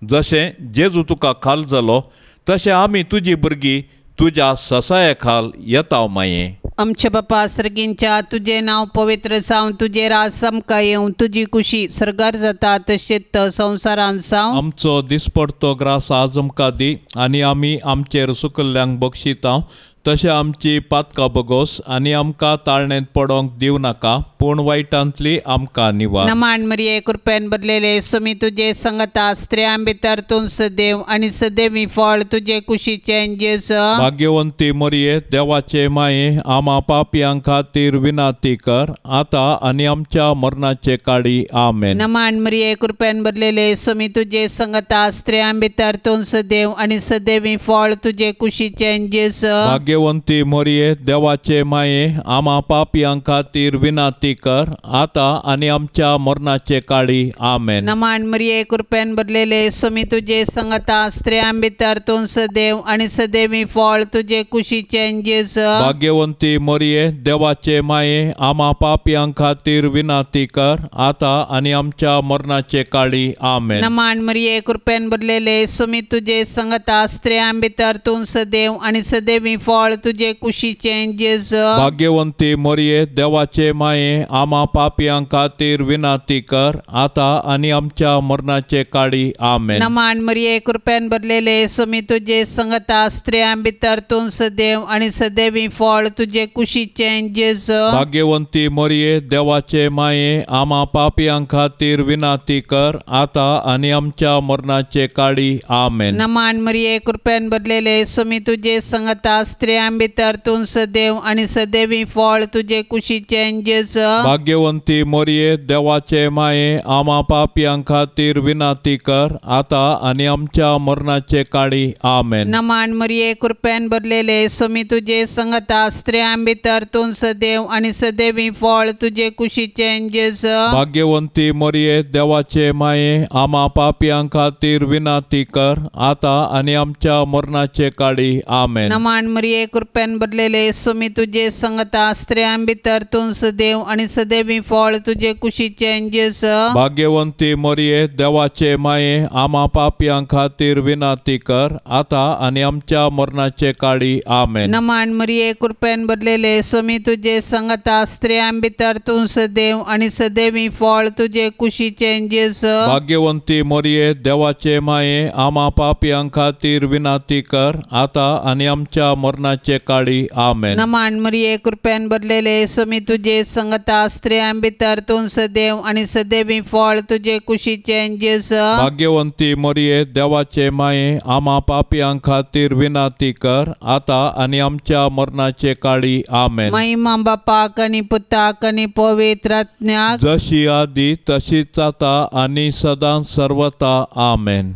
[SPEAKER 2] जशें जेजू तुका खाल जालो तशें आमी तुजी भुरगीं तुज्या ससाया खाल येताव माये.
[SPEAKER 1] आमच्या बापा सर्गींच्या तुझे नाव पवित्र जावन तुझे राज समका येवं तुझी कुशी सरगार जाता तशेंच संवसारांत जावं.
[SPEAKER 2] आमचो दिसपडतो ग्रास आज आमकां दी आनी आमी आमचेर सुकल्ल्यांक बक्षितांव तशें आमची पातकां बगोस आनी आमकां ताळणेंत पडोंक दिव नाका पूण वायटांतली आमकां निवार.
[SPEAKER 1] नमान मरिये कृपेन भरलेले सुमी तुझे संगता स्त्रियां भितर तूं सदैव आनी सदैवी फळ तुझे कुशीचें जेजू.
[SPEAKER 2] भाग्यवंती मोरये देवाचे माये आम्हा पापियां खातीर विनंती कर आतां आनी आमच्या मरणाचे काळी आमेन.
[SPEAKER 1] नमान मरिये कृपेन भरलेले सुमी तुझे संगता स्त्रियां भितर तूं सदैव आनी सदैवी फळ तुझे कुशीचें जेजू.
[SPEAKER 2] भाग्यवंती मोरये देवाचे माये आम्हा पापियां खातीर विनंती कर आतां आनी आमच्या मरणाचे काळी आमेन.
[SPEAKER 1] नमान मरिये कृपेन भरलेले सुमी तुझे संगता स्त्रियां भितर तूं सदैव आनी सदैवी फळ तुझे कुशीचें जेजू.
[SPEAKER 2] भाग्यवंती मोरये देवाचे माये आम्हा पापियां खातीर विनंती कर आतां आनी आमच्या मरणाचे काळी आमेन.
[SPEAKER 1] नमान मरिये कृपेन भरलेले सुमी तुझे संगता स्त्रियां भितर तूं सदैव आनी सदैवी फळ फळ तुझे कुशीचे जेजू
[SPEAKER 2] भाग्यवंती मोरये देवाचे माये आम्हा पापियां खातीर विनाती कर आता आणि आमच्या मरणाचे काळी आमेन.
[SPEAKER 1] नमान मरिये कृपेन भरलेले सुमी तुझे संगता स्त्रियां भितर तू सदैव आणि सदैवी फळ तुझे कुशीचे जेजू
[SPEAKER 2] भाग्यवंती मोरये देवाचे माये आम्हा पापियां खातीर विनाती कर आता आणि आमच्या मरणाचे काळी आमेन.
[SPEAKER 1] नमान मरिये कृपेन भरलेले सुमी तुझे संगता स्त्रियां भितर तू सदैव आणि सदैवी फळ तुझे कुशीचे जेजू
[SPEAKER 2] भाग्यवंती मोरये देवाचे माये आम्हा पापियां खातीर विनाती कर आता आणि आमच्या मरणाचे काळी आमेन.
[SPEAKER 1] नमान मरिये कृपेन भरलेले सुमी तुझे संगता स्त्रियां भितर तू सदैव आणि सदैवी फळ तुझे कुशीचे जेजू
[SPEAKER 2] भाग्यवंती मोरये देवाचे माये आम्हा पापियां खातीर विनाती कर आता आणि आमच्या मरणाचे काळी आमेन.
[SPEAKER 1] नमान मरिये कृपेन भरलेले सुमी तुझे संगता स्त्रियां भितर तू सदैव आणि सदैवी फळ तुझे कुशीचे जेजू
[SPEAKER 2] भाग्यवंती मोरये देवाचे माये आम्हा पापियां खातीर विनाती कर आता आणि आमच्या मरणाचे काळी आमेन.
[SPEAKER 1] नमान मरिये कृपेन भरलेले सुमी तुझे संगता स्त्रियां भितर तू सदैव आणि सदैवी फळ तुझे कुशीचे जेजू
[SPEAKER 2] भाग्यवंती मोरये देवाचे माये आम्हा पापियां खातीर विनाती कर आता आणि आमच्या मरणाचे काळी आमेन.
[SPEAKER 1] नमान मरिये कृपेन भरलेले सुमी तुझे संगता स्त्रियां भितर तू सदैव आणि सदैवी फळ तुझे कुशीचे जेजू
[SPEAKER 2] भाग्यवंती मोरये देवाचे माये आम्हा पापियां खातीर विनाती कर आता आणि आमच्या मरणाचे काळी आमेन.
[SPEAKER 1] महिमा बापाक आणि पुताक आणि पवित्र आत्म्याक
[SPEAKER 2] जशी आधी तशीच आता आणि सदां सर्वता आमेन.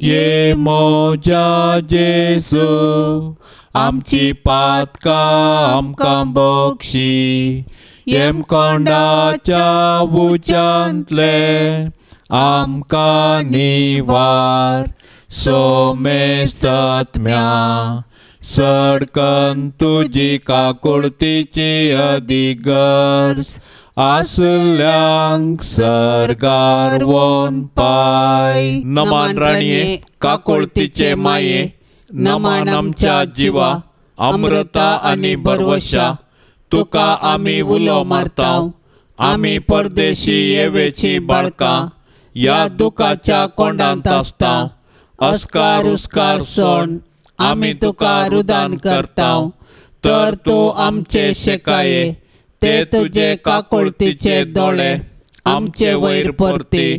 [SPEAKER 2] ये मोजा जेसू आमची पातका आमकां बोक्षी येम कोंडाच्या उच्यांतले आमकां निवार सोमे सत्म्या सडकन तुजी काकुळतीची अधिगर्स आसल्यांक सरगार वोन पाय. नमान राणीये काकुळतीचे माये नमान आमच्या जिवा अमृता आणि बरवशा तुका आमी उलो मारताव. आमी परदेशी येवेची बाळकां या दुखाच्या कोंडांत आसताव. अस्कार उस्कार सोड आमी तुका रुदान करताव. तर तूं आमचे शेकाये ते तुझे काकुळतीचे दोळे आमचे वयर परती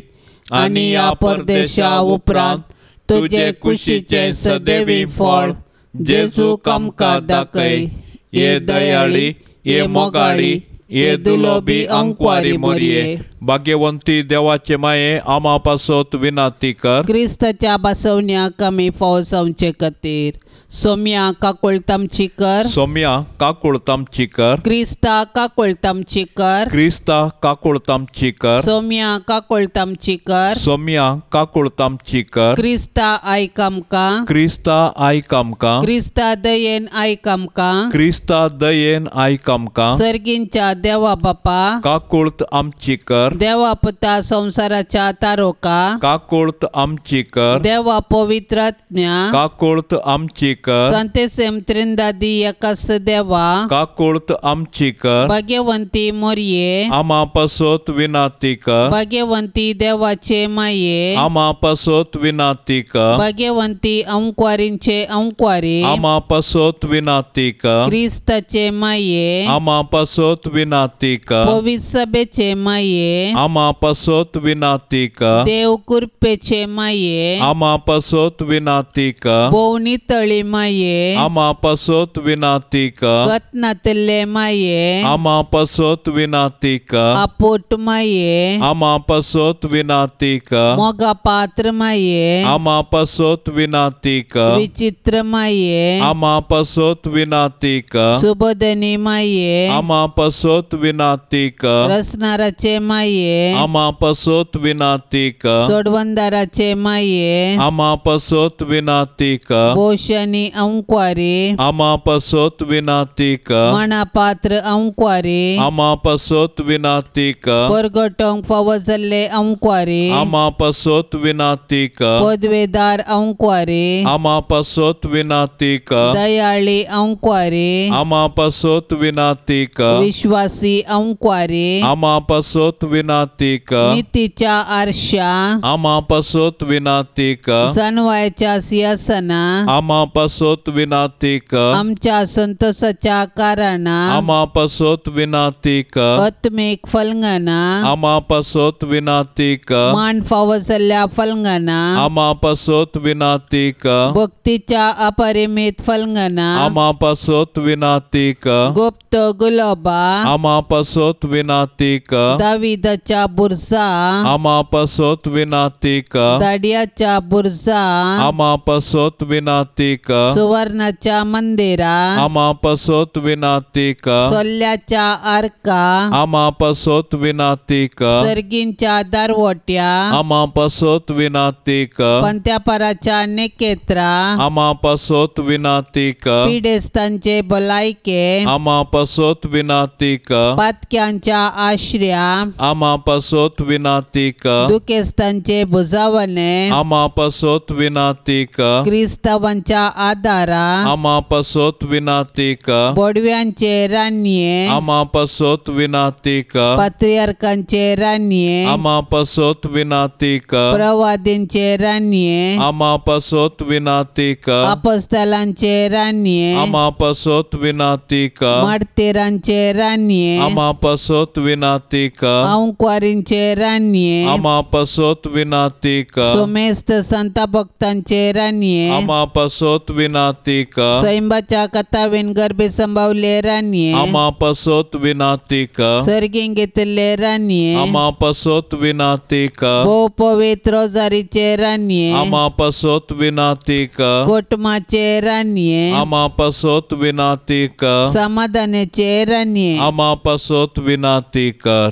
[SPEAKER 2] आणि या परदेशा उपरांत तुझे कुशीचे सदैवी फळ जेजू आमकां दाखय. ये दयाळी ये मोगाळी ये दुलोबी अंकवारी मोरये भाग्यवंती देवाचे माये आम्हा पासोत विनाती कर.
[SPEAKER 1] क्रिस्ताच्या बसवण्याक आमी फावो जावचे खातीर सोम्या काकुळतामची कर.
[SPEAKER 2] सोम्या काकुळतामची कर.
[SPEAKER 1] क्रिस्ता काकुळतामची कर.
[SPEAKER 2] क्रिस्ता काकुळतामची कर.
[SPEAKER 1] सोम्या काकुळतामची कर.
[SPEAKER 2] सोम्या काकुळतामची कर.
[SPEAKER 1] क्रिस्ता आयक आमकां.
[SPEAKER 2] क्रिस्ता आयक आमकां.
[SPEAKER 1] क्रिस्ता दयेन आयक आमकां.
[SPEAKER 2] क्रिस्ता दयेन आयक आमकां.
[SPEAKER 1] सर्गींच्या देवा बापा
[SPEAKER 2] काकुळत आमची कर.
[SPEAKER 1] देवा पुता संसाराच्या तारोका
[SPEAKER 2] काकुळत आमची कर.
[SPEAKER 1] देवा पवित्र आत्म्या
[SPEAKER 2] काकुळत आमची कर.
[SPEAKER 1] संतेसेम त्रिंदादी एकाच देवा
[SPEAKER 2] काकुळत आमची कर.
[SPEAKER 1] भाग्यवंती मोरये
[SPEAKER 2] आम्हा पासोत विनाती कर.
[SPEAKER 1] भाग्यवंती देवाचे माये
[SPEAKER 2] आम्हा पासोत विनाती कर.
[SPEAKER 1] भाग्यवंती अंकवारींचे अंकवारी
[SPEAKER 2] आम्हा पासोत विनाती कर.
[SPEAKER 1] क्रिस्ताचे माये
[SPEAKER 2] आम्हा पासोत विनाती कर.
[SPEAKER 1] पवित्र सभेचे माये
[SPEAKER 2] आम्हा पासोत विनाती कर.
[SPEAKER 1] देव कृपेचे माये
[SPEAKER 2] आम्हा पासोत विनाती कर.
[SPEAKER 1] बोवनी तळी माये
[SPEAKER 2] आम्हा पासोत विनाती कर.
[SPEAKER 1] कतनातले माये
[SPEAKER 2] आम्हा पासोत विनाती कर.
[SPEAKER 1] आपोट माये
[SPEAKER 2] आम्हा पासोत विनाती कर.
[SPEAKER 1] मोगा पात्र माये
[SPEAKER 2] आम्हा पासोत विनाती कर.
[SPEAKER 1] विचित्र माये
[SPEAKER 2] आम्हा पासोत विनाती कर.
[SPEAKER 1] सुबोधनी माये
[SPEAKER 2] आम्हा पासोत पासोत विनाती कर
[SPEAKER 1] रसनाराचे माये
[SPEAKER 2] आमा पासोत विनाती कर
[SPEAKER 1] सोडवंदाराचे माये
[SPEAKER 2] आमा पासोत विनाती कर
[SPEAKER 1] बोशनी अंक्वारी
[SPEAKER 2] आमा पासोत विनाती कर
[SPEAKER 1] मनापात्र अंक्वारी
[SPEAKER 2] आमा पासोत विनाती कर
[SPEAKER 1] परगटोंक फावो जाल्ले अंक्वारी
[SPEAKER 2] आमा पासोत विनाती कर
[SPEAKER 1] पदवेदार अंक्वारी
[SPEAKER 2] आमा पासोत विनाती कर
[SPEAKER 1] दयाळी अंक्वारी
[SPEAKER 2] आमा पासोत विनाती कर
[SPEAKER 1] विश्वासी अंक्वारी
[SPEAKER 2] आमा पासोत विनाती कर
[SPEAKER 1] नीतीच्या आरशा
[SPEAKER 2] आमा पासोत विनाती कर
[SPEAKER 1] सनवायच्या सिंहासना
[SPEAKER 2] आमा पासोत विनाती कर
[SPEAKER 1] आमच्या संतोषाच्या कारणा
[SPEAKER 2] आमा पासोत विनाती कर
[SPEAKER 1] आत्मिक फलंगना
[SPEAKER 2] आमा पासोत विनाती कर
[SPEAKER 1] मान फावो जाल्ल्या फलंगना
[SPEAKER 2] आमा पासोत विनाती कर
[SPEAKER 1] भक्तीच्या अपरिमित फलंगना
[SPEAKER 2] आमा पासोत विनाती कर
[SPEAKER 1] गुप्त गुलाबा
[SPEAKER 2] आमा पासोत विनाती कर
[SPEAKER 1] दाविदाच्या बुरजा
[SPEAKER 2] आमा पासोत विनाती कर
[SPEAKER 1] दाडियाच्या बुरजा
[SPEAKER 2] आमा पासोत विनाती कर
[SPEAKER 1] सुवर्णाच्या मंदिरा
[SPEAKER 2] आमा पासोत विनाती कर
[SPEAKER 1] सोल्ल्याच्या आर्का
[SPEAKER 2] आमा पासोत विनाती कर
[SPEAKER 1] सर्गींच्या दारवोट्या
[SPEAKER 2] आमा पासोत विनाती कर
[SPEAKER 1] पंत्यापराच्या नेकेत्रा
[SPEAKER 2] आमा पासोत विनाती कर
[SPEAKER 1] पिडेस्तांचे भलायके
[SPEAKER 2] आमा पासोत विनाती कर
[SPEAKER 1] पातक्यांच्या आश्रया
[SPEAKER 2] आमा पासोत विनाती कर
[SPEAKER 1] दुखेस्तांचे बुजावणे
[SPEAKER 2] आमा पासोत विनाती कर
[SPEAKER 1] क्रिस्तावांच्या आदारा
[SPEAKER 2] आमा पासोत विनाती कर
[SPEAKER 1] बोडव्यांचे रान्ये
[SPEAKER 2] आमा पासोत विनाती कर
[SPEAKER 1] पात्रियार्कांचे रान्ये
[SPEAKER 2] आमा पासोत विनाती कर
[SPEAKER 1] प्रवादींचे रान्ये
[SPEAKER 2] आमा पासोत विनाती कर
[SPEAKER 1] अपोस्तलांचे रान्ये
[SPEAKER 2] आमा पासोत विनाती कर
[SPEAKER 1] मार्तेरांचे रान्ये
[SPEAKER 2] आमा पासोत विनाती कर
[SPEAKER 1] अंक्वारींचे रान्ये
[SPEAKER 2] आमा पासोत विनाती कर
[SPEAKER 1] सोमेस्त संत भक्तांचे रान्ये
[SPEAKER 2] आमा पासोत विनाती कर
[SPEAKER 1] सैंबाच्या कथावेन गर्भे संभावले रान्ये
[SPEAKER 2] आमा पासोत विनाती कर
[SPEAKER 1] सर्गीं घेतले रान्ये
[SPEAKER 2] आमा पासोत विनाती कर
[SPEAKER 1] भोव पवित्र रोजारीचे रान्ये
[SPEAKER 2] आमा पासोत विनाती कर
[SPEAKER 1] गोटमाचे रान्ये
[SPEAKER 2] आमा पासोत विनाती कर
[SPEAKER 1] समाधानाचे रान्ये
[SPEAKER 2] आमा पासोत विनाती कर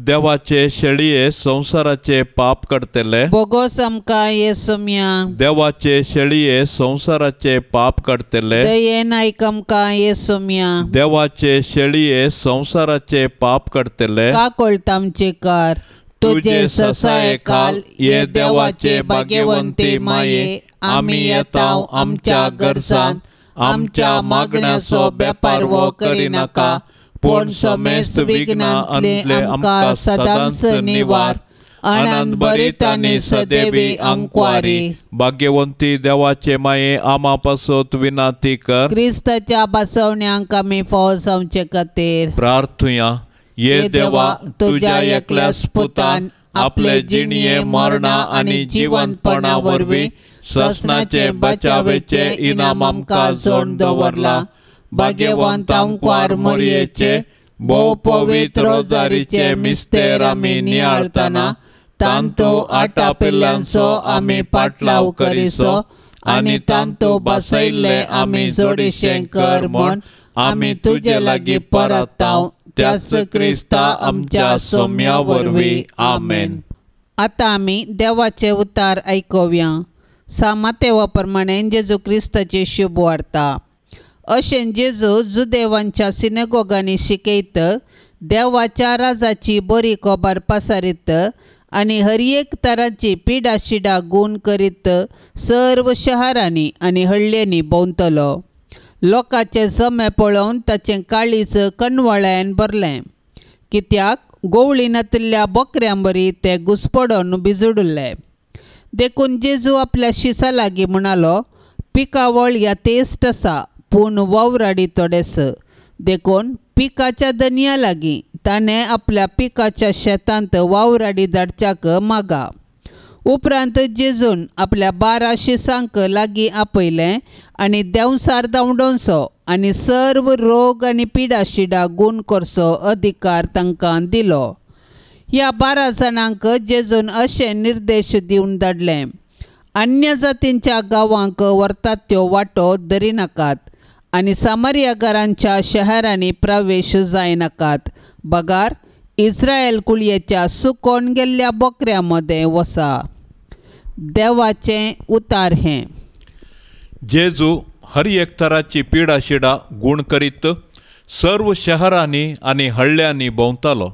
[SPEAKER 2] देवाचे शेळये संसाराचे पाप करतले
[SPEAKER 1] बोगोस आमकां येसुम्या
[SPEAKER 2] देवाचे शेळये संसाराचे पाप करतले
[SPEAKER 1] दयेन आयक आमकां येसुम्या
[SPEAKER 2] देवाचे शेळये संसाराचे पाप करतले
[SPEAKER 1] का कोळता आमचे कर तुझे ससाय काल ये देवाचे भाग्यवंती माये आमी येताव आमच्या गरजान आमच्या मागण्याचो बेपार वो करिनाका पूण समेस्त विघ्नांतले आमकां सदांच निवार आनंद भरीत आनी सदैवी अंक्वारी
[SPEAKER 2] भाग्यवंती देवाचे माये आमा पासोत विनाती कर
[SPEAKER 1] क्रिस्ताच्या बसवण्यांक आमी फावो जावचे खातीर
[SPEAKER 2] प्रार्थुया ये देवा तुझ्या एकल्याच पुतान आपले जिणये मरणा आनी जिवंतपणा वरवीं ससनाचे बचावेचे इनाम आमकां जोड दवरला भाग्यवंत अंक्वार मरियेचे भोव पवित्र रोजारीचे मिस्तेर आमी नियाळतना तांतू आटा पिल्ल्यांचो आमी पाटलाव करिसो आनी तांतू बसयल्ले आमी जोडिशें कर म्हूण आमी तुजे लागीं परताव त्याच क्रिस्ता आमच्या सोम्या वरवीं आमेन.
[SPEAKER 1] आतां आमी देवाचे उतार आयकुया. सामातेवा प्रमाणे जेजू क्रिस्ताची शुभ वार्ता. अशें जेजू जुदेवांच्या सिनेगोगांनी शिकयत, देवाच्या राजाची बरी खबर पसारीत आनी हर एक तरांची पिडाशिडा गूण करीत सर्व शहरांनी आनी हळ्ळेंनी भोंवतलो. लोकांचे जमे पळोवन ताचें काळीज कणवळ्यान भरलें, कित्याक गोवळीनातल्या बकऱ्यां बरी ते घुस्पडोन बिजुडले. देखून जेजू आपल्या शिसा लागीं म्हणालो, पिकावळ यातेश्ट आसा पूण वावराडी थोडेस. देखून पिकाच्या दनया लागीं ताणें आपल्या पिकाच्या शेतांत वावराडी धाडच्याक मागा. उपरांत जेजून आपल्या 12 शिसांक लागीं आपयलें आनी देंवसार धांवडोवचो आनी सर्व रोग आनी पिडाशिडा गूण करचो अधिकार तांकां दिलो. ह्या 12 जाणांक जेजून अशें निर्देश दिवन धाडलें, अन्य जातींच्या गांवांक व्हरतात त्यो वाटो धरिनाकात आनी सामरिया घरांच्या शहरांनी प्रवेश जायनाकात. बगार इस्रायल कुळयेच्या सुकोवन गेल्ल्या बोकऱ्या मदें वसा. देवाचें उतार हें.
[SPEAKER 2] जेजू हर एक तराची पिडा शिडा गूण करीत सर्व शहरांनी आनी हळ्यांनी भोंवतालो.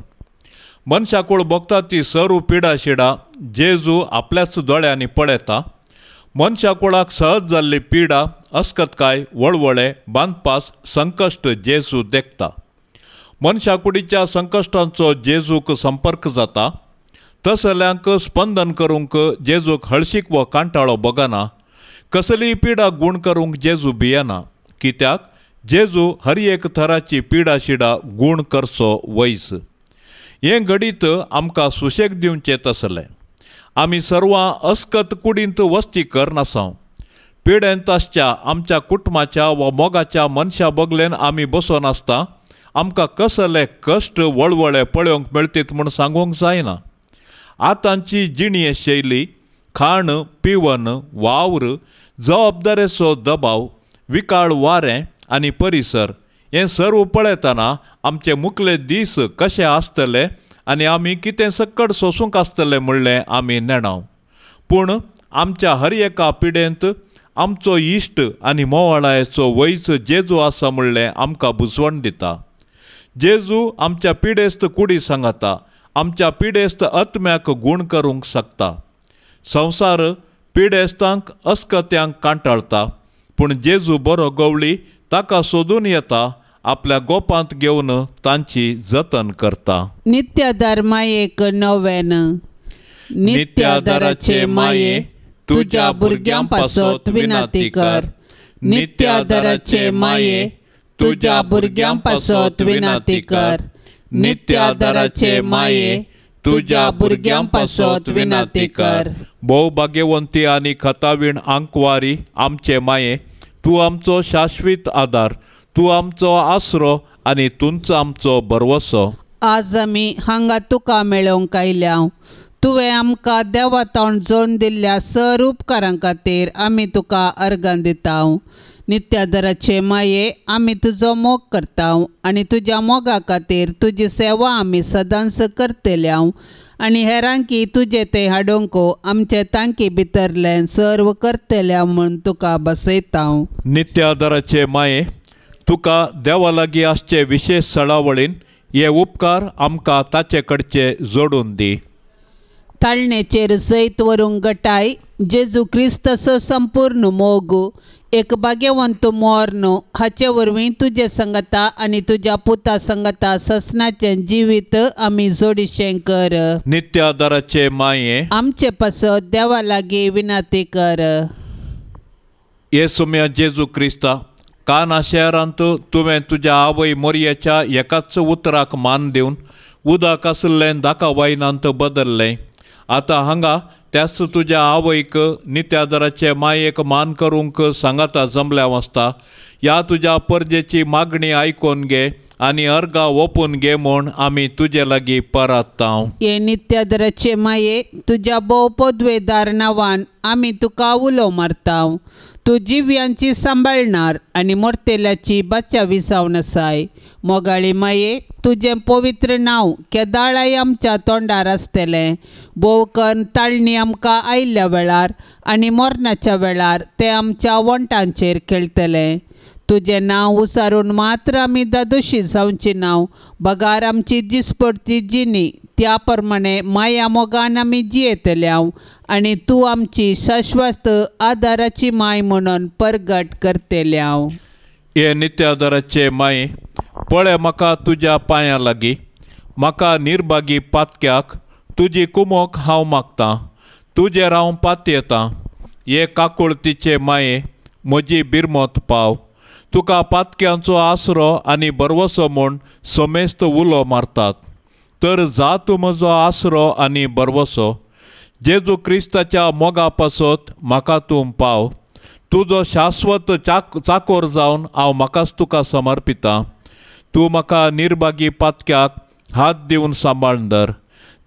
[SPEAKER 2] मनशाकूळ भोगता ती सर्व पिडा शिडा जेजू आपल्याच दोळ्यांनी पळयता. मनशाकुळाक सहज जाल्ली पिडा, अस्कतकाय, वळवळे, बांदपास, संकश्ट जेजू देखता. मनशाकुडीच्या संकश्टांचो जेजूक संपर्क जाता. तसल्यांक स्पंदन करूंक जेजूक हळशीक व कांटाळो बगना. कसलीय पिडा गूण करूंक जेजू भियेना, कित्याक जेजू हर एक तराची पिडा शिडा गूण करचो वैस. हें घडीत आमकां सुशेग दिवचें तसलें. आमी सर्वां अस्कत कुडींत वस्तीकर नासांव. पिडेंत आसच्या आमच्या कुटुंबाच्या व मोगाच्या मनशा बगलेन आमी बसोन आसता आमकां कसले कश्ट वळवळे पळोवंक मेळटीत म्हूण सांगूंक जायना. आतांची जिणे शैली, खाण पिवन, वावर, जबाबदारेचो दबाव, विकाळ वारें आनी परिसर हें सर्व पळयतना आमचे मुखले दीस कशे आसतले आनी आमी कितें सक्कड सोसूंक आसतलें म्हणलें आमी नेणाव. पूण आमच्या हर एका पिडेंत आमचो इश्ट आनी मोवाळायेचो वैस जेजू आसा म्हणलें आमकां बुजवण दिता. जेजू आमच्या पिडेस्त कुडी सांगता, आमच्या पिडेस्त आत्म्याक गूण करूंक शकता. संवसार पिडेस्तांक अस्कत्यांक कांटाळता, पूण जेजू बरो गवळी ताका सोदून येता, आपल्या गोपांत घेवन तांची जतन करता.
[SPEAKER 1] नित्यादार मायेक नव्यान. नित्यादाराचे माये तुज्या भुरग्यां पासत विनाती कर. नित्यादाराचे माये तुज्या भुरग्यां पासत विनाती कर. नित्यादाराचे माये तुज्या भुरग्यां पासत विनाती कर.
[SPEAKER 2] भोव भाग्यवंती आनी खतावीण आंकवारी आमचे माये, तूं आमचो शाश्वीत आदार, तूं आमचो आसरो आनी तुंचो आमचो बरवसो.
[SPEAKER 1] आज आमी हांगा तुका मेळोवंक आयल्या. तुवें आमकां देवा तोंड जोडून दिल्ल्या सर उपकारां खातीर आमी तुका अर्गां दिता. नित्यादाराचे माये आमी तुजो मोग करता आनी तुज्या मोगा खातीर तुजी सेवा आमी सदांच करतल्या आनी हेरांकी तुजे ते हाडूंक आमचे तांकी भितरलें सर्व करतल्या म्हूण तुका बसयता.
[SPEAKER 2] नित्यादाराचे माये, तुका देवा लागीं आसचे विशेष सळावळीन हे उपकार आमकां ताचे कडचे जोडून दी.
[SPEAKER 1] ताळणेचेर सयत व्हरूंक घटाय जेजू क्रिस्ताचो संपूर्ण मोग एक भाग्यवंत मोर्न हाचे वरवीं तुजे संगता आनी तुज्या पुता संगता ससनाचें जिवीत आमी जोडिशें कर.
[SPEAKER 2] नित्यादाराचे माये
[SPEAKER 1] आमचे पासत देवा लागीं विनाती कर.
[SPEAKER 2] येसुम्या जेजू क्रिस्ता, काना शहरांत तुवें तुज्या आवय मोरयेच्या एकाच उतराक मान दिवन उदक आसलें दाका वायनांत बदल्लें. आतां हांगा त्याच तुज्या आवयक नित्यादाराचे मायेक मान करूंक सांगाता जमल्या वसता. ह्या तुज्या परजेची मागणी आयकून घे आनी अर्गां ओपून घे म्हूण आमी तुजे लागीं परतता.
[SPEAKER 1] हे नित्यादाराचे माये, तुज्या भोव पदवेदार नांवान आमी तुका उलो मारता. तूं जिव्यांची सांबाळणार आनी मोरतेल्याची बाचावी जावन आसाय. मोगाळी माये, तुजें पवित्र नांव केदाळाय आमच्या तोंडार आसतलें. भोव कन्न ताळणी आमकां आयिल्ल्या वेळार आनी मरणाच्या वेळार ते आमच्या वंटांचेर खेळटले. तुजें नांव उसारून मात्र आमी दादोशी जावची नांव. बगार आमची दिसपडटी जिणी त्या प्रमाणे माया मोगान आमी जियेतल्या आनी तूं आमची शाश्वत आदाराची माय म्हणून परगट करतल्या.
[SPEAKER 2] हे नित्यादाराचे माये, पळय म्हाका तुज्या पांयां लागीं. म्हाका निर्भागी पातक्याक तुजी कुमोक हांव मागतां. तुजेर हांव पातयेतां. हे काकुळतीचे माये, म्हजी बिरमोत पाव. तुका पातक्यांचो आसरो आनी बरवसो म्हूण समेस्त उलो मारतात. तर जा तूं म्हजो आसरो आनी बरवसो. जेजू क्रिस्ताच्या मोगा पासत म्हाका तूं पाव. तुजो शाश्वत चाकोर जावन हांव म्हाकाच तुका समर्पितां. तूं म्हाका निर्भागी पातक्याक हात दिवन सांबाळून धर.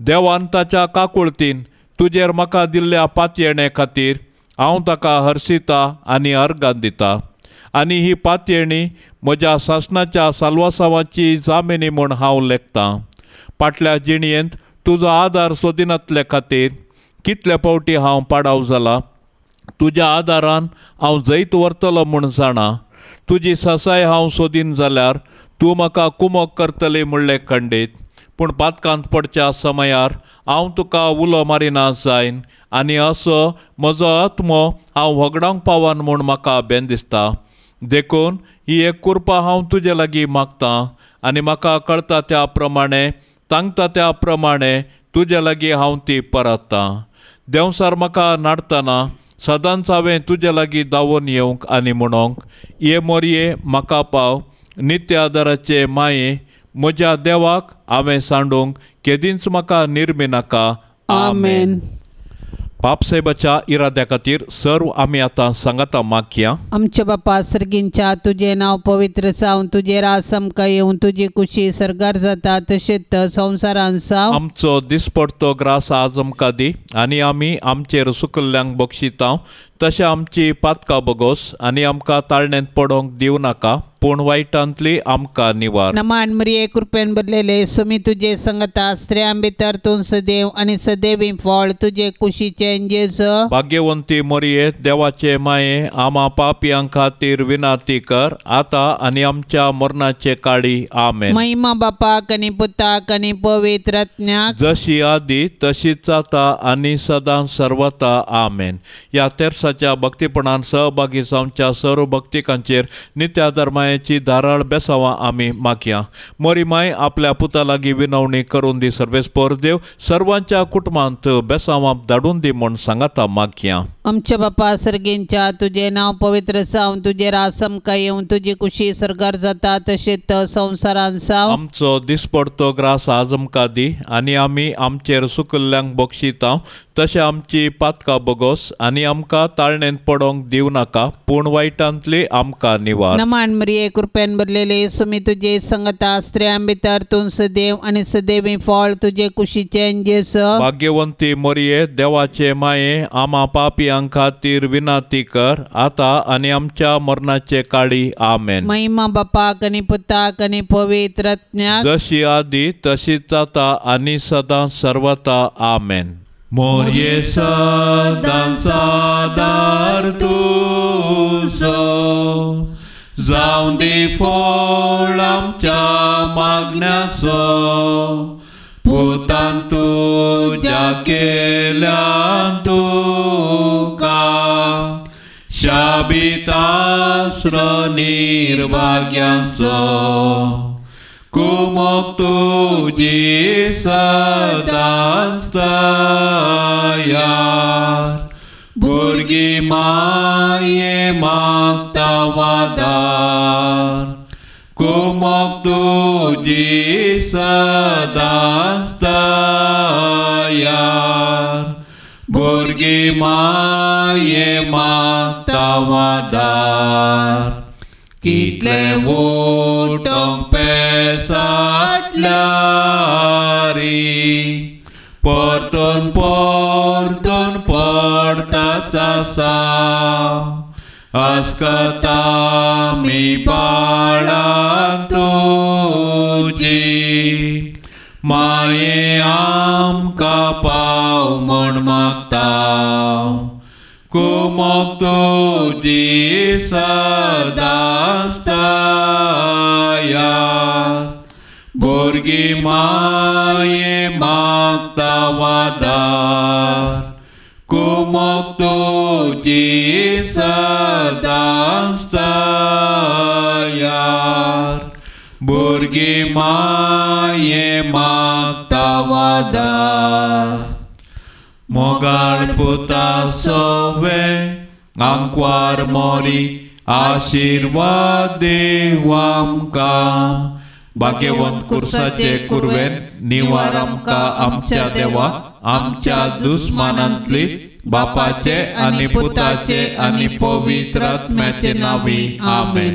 [SPEAKER 2] देवान ताच्या काकुळतीन तुजेर म्हाका दिल्ल्या पातयेणे खातीर हांव ताका हर्शितां आनी अर्गां दितां. आनी ही पातयेणी म्हज्या सासणाच्या साल्वासावाची जामिनी म्हूण हांव लेखतां. फाटल्या जिणयेंत तुजो आदार सोदिनातले खातीर कितले फावटी हांव पाडाव जाला. तुज्या आदारान हांव जैत व्हरतलो म्हूण जाणा. तुजी ससाय हांव सोदीन जाल्यार तूं म्हाका कुमोग करतली म्हणलें खंडीत. पूण पातकांत पडच्या समयार हांव तुका उलो मारिना जायन आनी असो म्हजो आत्मो हांव वगडावंक पावन म्हूण म्हाका बेन दिसता. देखून ही एक कृपा हांव तुजे लागीं मागतां आनी म्हाका कळटा त्या प्रमाणें सांगता त्या प्रमाणें तुजे लागीं हांव ती परतां. देंवसार म्हाका नाडटना सदांच हांवें तुजे लागीं धांवून येवंक आनी म्हणोंक, ये मोरये म्हाका पाव, नित्य आदाराचे माये, म्हज्या देवाक हांवें सांडूंक केदींच म्हाका निर्मी नाका.
[SPEAKER 1] आमेन.
[SPEAKER 2] पापसाहेबाच्या इराद्या खातीर सर्व आमी आतां सांगाता मागया.
[SPEAKER 1] आमच्या बापा सर्गींच्या तुझे नाव पवित्र जावन तुझे रास आमकां येवन तुजी कुशी सरगार जाता तशेंच संवसारान जावं.
[SPEAKER 2] आमचो दिसपडतो ग्रास आज आमकां दी आनी आमी आमचेर सुकल्ल्यांक बक्षिता. तशें आमची पातकां बगोस आनी आमकां ताळणेंत पडोवंक दिवं नाका पूण वायटांतली आमकां निवार.
[SPEAKER 1] नमान मरिये कृपेन भरलेले सुमी तुजे संगता स्त्रियां भितर तूं सदैव आनी सदैवी फळ तुजे कुशीचे जेजू.
[SPEAKER 2] भाग्यवंती मोरये देवाचे माये, आमा पापियां खातीर विनाती कर आतां आनी आमच्या मरणाचे काळी. आमेन.
[SPEAKER 1] महिमा बापाक आनी पुताक आनी पवित्र आत्म्याक
[SPEAKER 2] जशी आदी तशीच आता आनी सदां सर्वता. आमेन. या तेर्साच्या भक्तीपणान सहभागी जावच्या सर्व भक्तिकांचेर नित्या धर्माची धाराळ बेसावां आमी मागया. मोरी माय आपल्या पुता लागीं विनवणी करून दी. सर्वेस्पर देव सर्वांच्या कुटुंबांत बेसावां धाडून दी म्हूण सांगाता मागया.
[SPEAKER 1] आमच्या बापा सर्गींच्या तुझे नाव पवित्र जावन तुझे रास आमकां येवन तुजी कुशी सरगार जाता तशेंच संवसारान जावं.
[SPEAKER 2] आमचो दिसपडतो ग्रास आज आमकां दी आनी आमी आमचेर सुकल्ल्यांक बक्षिता. तशें आमची पातकां बगोस आनी आमकां ताळणेंत पडोवंक दिवं नाका पूण वायटांतली आमकां निवार.
[SPEAKER 1] नमान मरिये कृपेन भरलेले सुमी तुजे संगता स्त्रियां भितर तूं सदैव आनी सदैवी फळ तुजे कुशीचे जेजू.
[SPEAKER 2] भाग्यवंती मोरये देवाचे माये, आमा पापियां खातीर विनाती कर आतां आनी आमच्या मरणाचे काळी. आमेन.
[SPEAKER 1] महिमा बापाक आनी पुताक आनी पवित्र आत्म्याक
[SPEAKER 2] जशी आदी तशीच आता आनी सदां सर्वता. आमेन. मोरये सदां सादार तुजो जावं दी फळ आमच्या मागण्याचो. पुतान तुज्या केल्यान तुका शाबीत आस्रो निर्भाग्याचो. कुमोग तुजी सदांच तयार, भुरगीं माये मागता वादार. कुमोग तुजी सदांच तयार, भुरगीं माये मागता वादार. कितले वोटोंक पेसाटल्यारी परतून परतून पडता सासाव. अस्कता मी बाळां तुजी, माये आमकां पाव म्हूण मागतां. कुमोग तुजी सदांच तयार, भुरगीं माये मागता वादार. कुमोग तुजी सदांच तयार, भुरगीं माये मागता वादार. मोगाळ पुता सोवे आंकवार मोरी आशीर्वाद देव आमकां. भाग्यवंत कुर्साचे कुरवेन निवार आमकां आमच्या देवा. आमच्या दुस्मानांतली बापाचे आनी पुताचे आनी पवित्र आत्म्याचे नावी. आमेन.